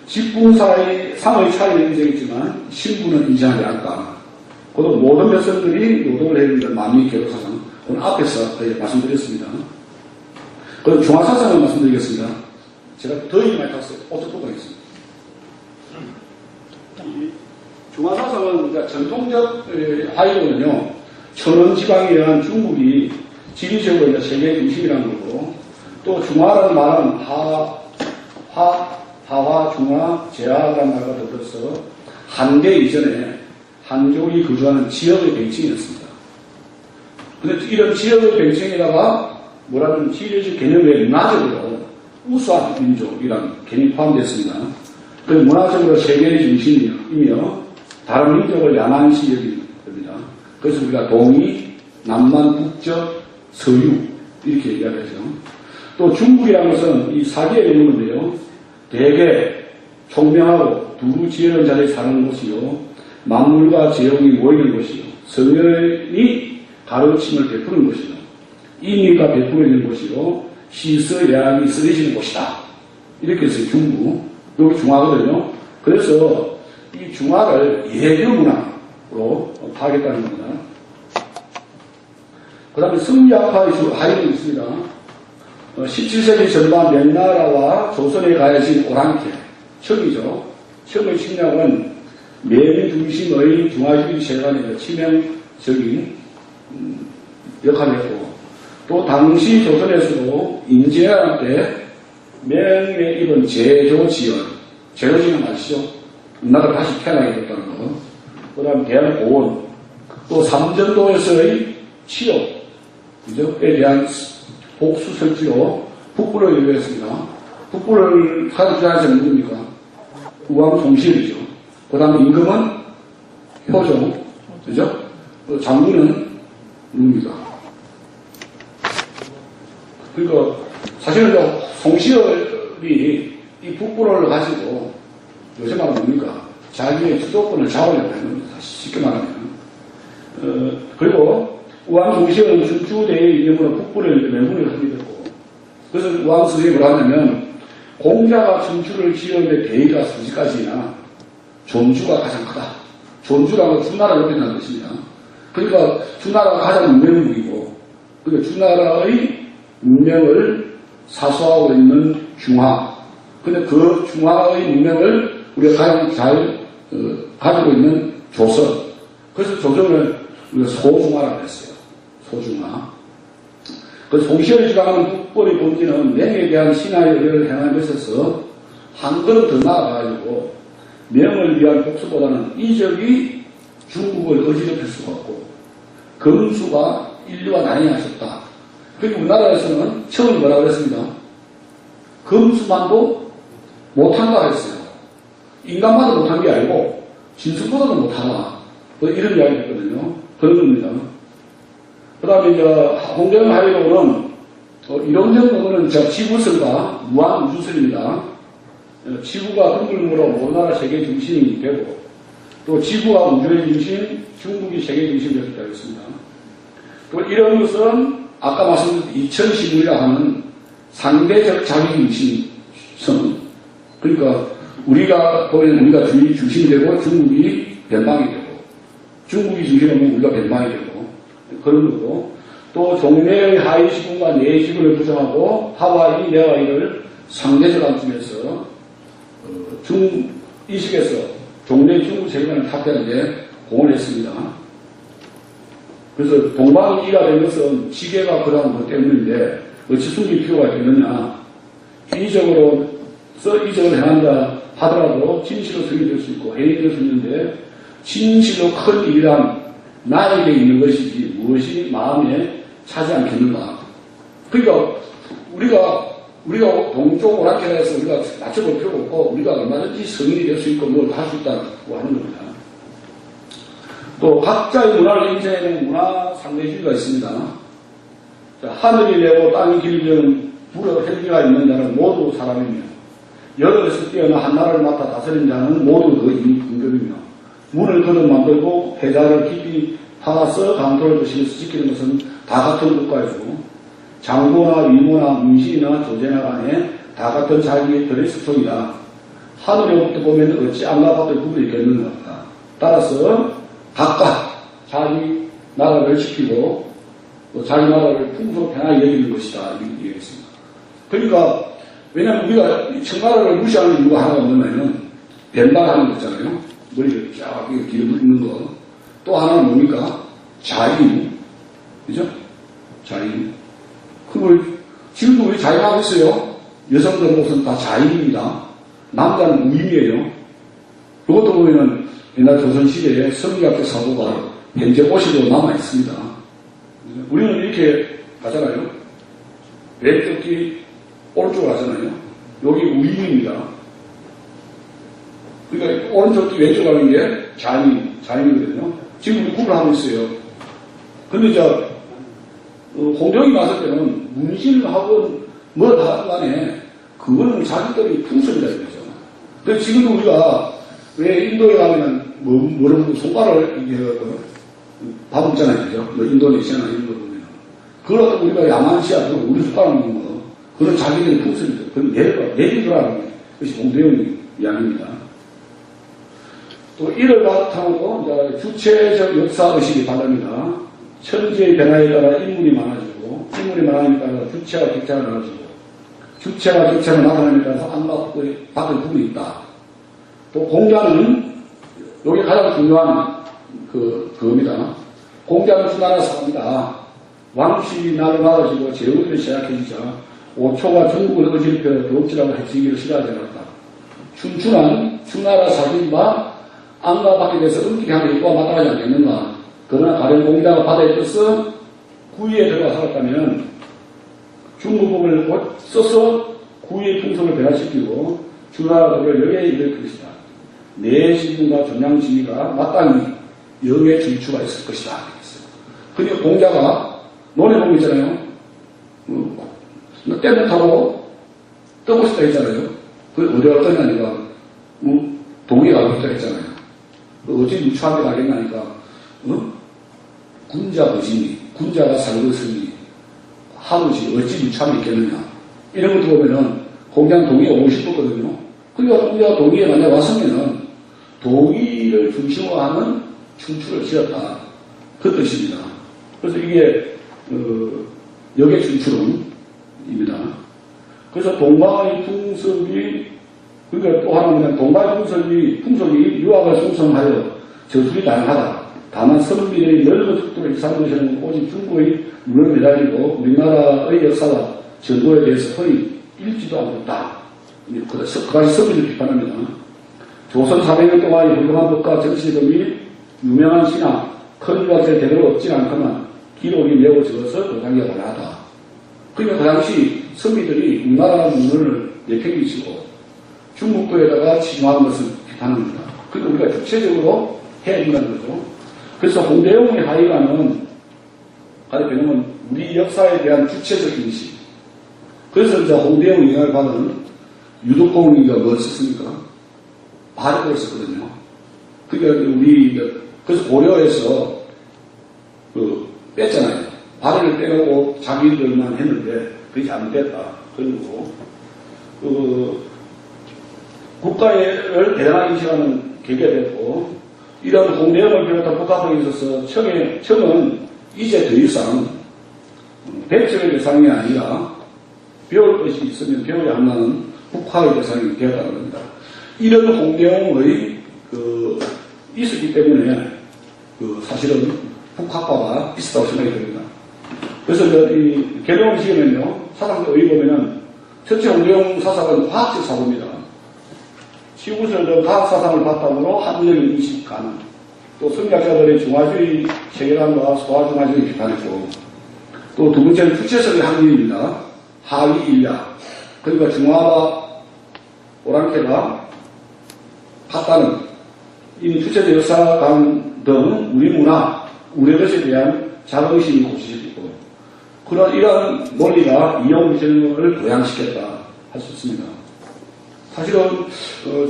Speaker 2: 직분사의 상의 차이를 인정했지만, 신분은 인정하지 않다. 그것도 모든 백성들이 노동을 해야 된다는 만미 개로사상, 오늘 앞에서 말씀드렸습니다. 그럼 중화사상을 말씀드리겠습니다. 제가 더위 많이 탔어요. 옷도 뚜껑 있습니다. 중화사상은 그러니까 전통적 하이로는요, 천원지방에 의한 중국이 지리적으로 이제 세계의 중심이라는 거고, 또 중화라는 말은 하화, 중화, 제하라는 말과 더불어서 한대 이전에 한족이 거주하는 지역의 명칭이었습니다. 그런데 이런 지역의 명칭에다가 뭐라는 지리적 개념에 문화적으로 우수한 민족이라는 개념이 포함되었습니다. 그래서 문화적으로 세계의 중심이며 다른 민족을 야만시 여기는 겁니다. 그래서 우리가 동이, 남만, 북적, 서유 이렇게 얘기하죠. 또 중국이라는 것은 이 사기의 의미인데요. 대개 총명하고 두루 지혜로운 자리에 사는 곳이요. 만물과 재용이 모이는 곳이요. 성현이 가르침을 베푸는 곳이요. 인의가 베풀어지는 곳이요. 시서 예약이 쓰여지는 곳이다. 이렇게 해서 중국, 여기 중화거든요. 그래서 이 중화를 예교문화로 파악했다는 겁니다. 그 다음에 성리학파의 하이는 있습니다. 17세기 전반 명나라와 조선에 가해진 오랑캐, 청이죠. 청의 침략은 매민 중심의 중화주의 세관의 치명적인 역할을 했고, 또 당시 조선에서도 인제할 때 명에 입은 제조지연, 제조지연 아시죠? 나라 다시 태어나게 됐다는 거. 그 다음 대한보원, 또 삼전도에서의 취업, 그죠?에 대한 복수 설치로 북부를 요구했습니다. 북부를 사주자에서 누굽니까? 우왕통실이죠. 그 다음에 임금은 효종, 그죠? 장군은 누굽니까? 그러니까 사실은 송시열이 이 북부를 가지고 요새 말은 뭡니까? 자기의 주도권을 잡으려고 하는 겁니다. 쉽게 말하면. 그리고 우왕 송시열은 춘추대의 이름으로 북부를 매문을 하게 됐고, 그래서 우왕 스님이 뭐라 하냐면, 공자가 춘추를 지었는데 대의가 수지까지나 존주가 가장 크다. 존주라고 주나라를 의미하는 것입니다. 그러니까 주나라가 가장 문명의 무기고, 그러니까 주나라의 문명을 사수하고 있는 중화. 근데 그 중화의 문명을 우리가 가장 잘 가지고 있는 조선. 그래서 조선을 우리가 소중화라고 했어요. 소중화. 그래서 송시열이 주장하는 북벌의 본질은 명에 대한 신화의 의뢰를 행하는 것에서 한 걸음 더 나아가지고 명을 위한 복수보다는 이적이 중국을 어지럽힐 수가 없고 금수가 인류와 난행하셨다. 그리고 우리나라에서는 처음 뭐라고 그랬습니다. 금수만도 못한다 했어요. 인간만도 못한 게 아니고 진수보다도 못하다. 뭐 이런 이야기를 했거든요. 그런 겁니다. 그 다음에 이제 홍대현 하이로는 이론적으로는 지구설과 무한우주설입니다. 지구가 근글무로 우리나라 세계 중심이 되고 또 지구가 우주의 중심, 중국이 세계 중심이 되었다 했습니다. 또 이런 것은 아까 말씀드린 2015이라 하는 상대적 자기중심성. 그러니까 우리가 보면 우리가 중심이 되고 중국이 변방이 되고 중국이 중심이면 우리가 변방이 되고 그런 거고 또 종래의 하위 지구가 내 지구를 부정하고 하와이, 내와이를 상대적 관점에서 중이식에서 종래 중국 세계관을 탑재하는데 공을 했습니다. 그래서 동방이가 된 것은 지계가 그러한 것 때문인데 어찌 숨길 필요가 있겠느냐. 인위적으로서 이적을 행한다 하더라도 진실로 승리될 수 있고 해이될 수 있는데 진실로 큰 일이란 나에게 있는 것이지 무엇이 마음에 차지 않겠는가. 그러니까 우리가 동쪽 오락회에서 우리가 맞춰볼 필요가 없고 우리가 얼마든지 성인이 될 수 있고 뭘 할 수 있다고 하는 겁니다. 또 각자의 문화를 인정하는 문화 상대주의가 있습니다. 자, 하늘이 내고 땅이 길면 불어 헬기가 있는 자는 모두 사람이며 여럿에서 뛰어나 한나라를 맡아 다스린 자는 모두 그 이미 등급이며 문을 거듭 만들고 해자를 깊이 파서 강토를 드시면서 지키는 것은 다 같은 국가이고 장고나 위모나 문신이나 조제나 간에 다 같은 자기의 별의 숙성이다. 하늘에부터 보면 어찌 안과 밖의 구분이 있겠는가. 따라서 각각 자기 나라를 지키고 또 자기 나라를 풍성하게 편하게 여기는 것이다. 이렇게 얘기했습니다. 그러니까 왜냐하면 우리가 청나라를 무시하는 이유가 하나가 뭐냐면 변방하는 거잖아요. 머리를 쫙 길어붙는 거. 또 하나는 뭡니까? 자인. 그죠? 자인. 그걸 지금도 우리 자인하고 있어요. 여성들 옷은 다 자인입니다. 남자는 무임이에요. 그것도 보면은 옛날 조선시대에 성리학교 사고가 현재 옷이도 남아있습니다. 우리는 이렇게 가잖아요. 왼쪽이 오른쪽으로 가잖아요. 여기 우임입니다. 그러니까 오른쪽도 왼쪽 가는 게 자인이거든요. 지금 우리 구분하고 있어요. 근데 이제 홍정이 나설 때는 문신을 하고 뭘 하든 간에 그거는 자기들이 풍선이다 이거죠. 근데 지금도 우리가 왜 인도에 가면은 뭐를 손가락을 이게 밥 먹잖아요. 그죠? 뭐 인도네시아나 이런 거 보면 그걸 갖다 우리가 야만시야 우리 손가락 먹는 거 그건 자기들이 풍선이죠. 그건 내리더라는 것이 홍대영 이야기입니다. 또 이를 바탕으로 주체적 역사의식이 바랍니다. 천지의 변화에 따라 인물이 많아지고 인물이 많아지니까 주체와 객체가 나눠지고 주체와 객체가 나타남에 따라서 안과 밖의 부분이 있다. 또 공자는 여기 가장 중요한 그겁니다. 공자는 수나라 사람이다. 왕실이 나를 받아주고 제후들이 제약해주자 5초가 중국을 어지럽혀 도읍지라고 해치기를 싫어하지 않았다. 춘추는 주나라 사진과 안과 밖에 대해서 엄격히 하는 일과 마땅하지 않겠는가. 그러나 가령 공자가 바다에 떠서 구이에 들어가 살았다면 중국법을 써서 구이의 풍속을 변화시키고 주나라도를 영에 이를 것이다. 내 신분과 전량 지위가 마땅히 영에 줄추가 있을 것이다. 그러니까 공자가 논해보고 있잖아요. 떼못 타고 떠고 싶다 했잖아요. 그 어디 갈 거냐니까 동해 가고 싶다 했잖아요. 어찌 누추하게 가겠냐니까 군자 거지니 군자가 살것으니 하루지 어찌 누참이 있겠느냐 이런 거 보면은 공장 동의에 오고 싶었거든요. 그러니까 우리가 동의에 만약 왔으면은 동의를 중심으로 하는 춤추를 지었다 그 뜻입니다. 그래서 이게 역의 춤추론입니다. 그래서 동방의 풍습이 그러니까 또 하나는 동방의 풍속이 유학을 송성하여 저술이 다양하다. 다만 선비의 넓은 속도로 이상한 것은 오직 중국의 물을 매달리고 우리나라의 역사와 전도에 대해서 거의 읽지도 않았다. 그까지 선비를 비판합니다. 조선 400년 동안의 훌륭한 법과 정치적 및 유명한 신앙, 큰 유학자의 대대로 없지는 않거나 기록이 매우 적어서 도장이 가능하다. 그러니까 그 당시 선비들이 우리나라 문을 내팽개치고 중국도에다가 침투한 것을 비판합니다. 그러니까 우리가 주체적으로 해야 된다는 거죠. 그래서 홍대영의 하이가는 왜냐면 우리 역사에 대한 주체적 인식. 그래서 이제 홍대영의 영향을 받은 유독공이가 뭘 썼습니까? 발을 썼거든요. 그러니까 그래서 고려에서 뺐잖아요. 발을 빼고 자기들만 했는데 그게 잘못됐다. 그리고 국가를 대단하게 인식하는 계기가 됐고 이런 홍대영을 비롯한 북한에 있어서 청은 이제 더 이상 백적의 대상이 아니라 배울 것이 있으면 배우지 않는 북화의 대상이 되었다는 겁니다. 이런 홍대영의 있었기 때문에 사실은 북학과가 있었다고 생각이 듭니다. 그래서 이 개룡을 지으면요 사람들 의의 보면은 전체 홍대영 사상은 과학적 사고입니다. 지구설 과학사상을 바탕으로 합리적인 인식 가능, 또 성리학자들의 중화주의 체계관과 소화중화주의 비판했고, 또 두 번째는 주체성의 확립입니다. 하위 인략, 그러니까 중화와 오랑캐가 같다는 이미 주체적 역사관 등 우리 문화, 우리 것에 대한 자긍심이 고치시고 그런 이러한 논리가 이용주체를 도양시켰다 할 수 있습니다. 사실은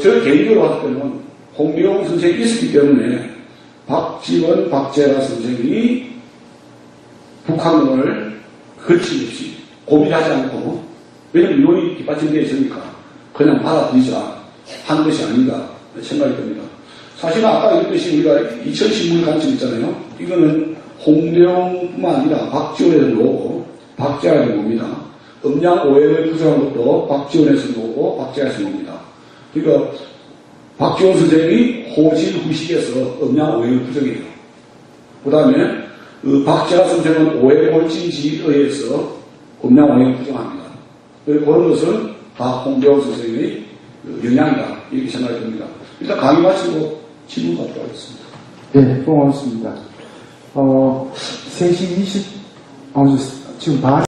Speaker 2: 저 개인적으로 봤을 때는 홍대영 선생이 있었기 때문에 박지원, 박재라 선생이 북한론을 거침없이 고민하지 않고 왜냐하면 이론이 뒷받침되어 있으니까 그냥 받아들이자 한 것이 아닌가 생각이 듭니다. 사실은 아까 이랬듯이 우리가 2000신문 관점 있잖아요. 이거는 홍대영뿐만 아니라 박지원에서 나오고 박재라에서 옵니다. 음양 오해를 부정한 것도 박지원에서 나오고 박재라에서 나옵니다. 그러니까 박지원 선생이 호질 후식에서 음양 오해를 부정해요. 그 다음에 박재라 선생은 오해 골진지에 의해서 음양 오해를 부정합니다. 그런 것은 다 홍대영 선생의 영향이다 이렇게 생각이 듭니다. 일단 강의 마치고 질문 받도록 하겠습니다.
Speaker 1: 네, 고맙습니다. 3시 20, 지금 반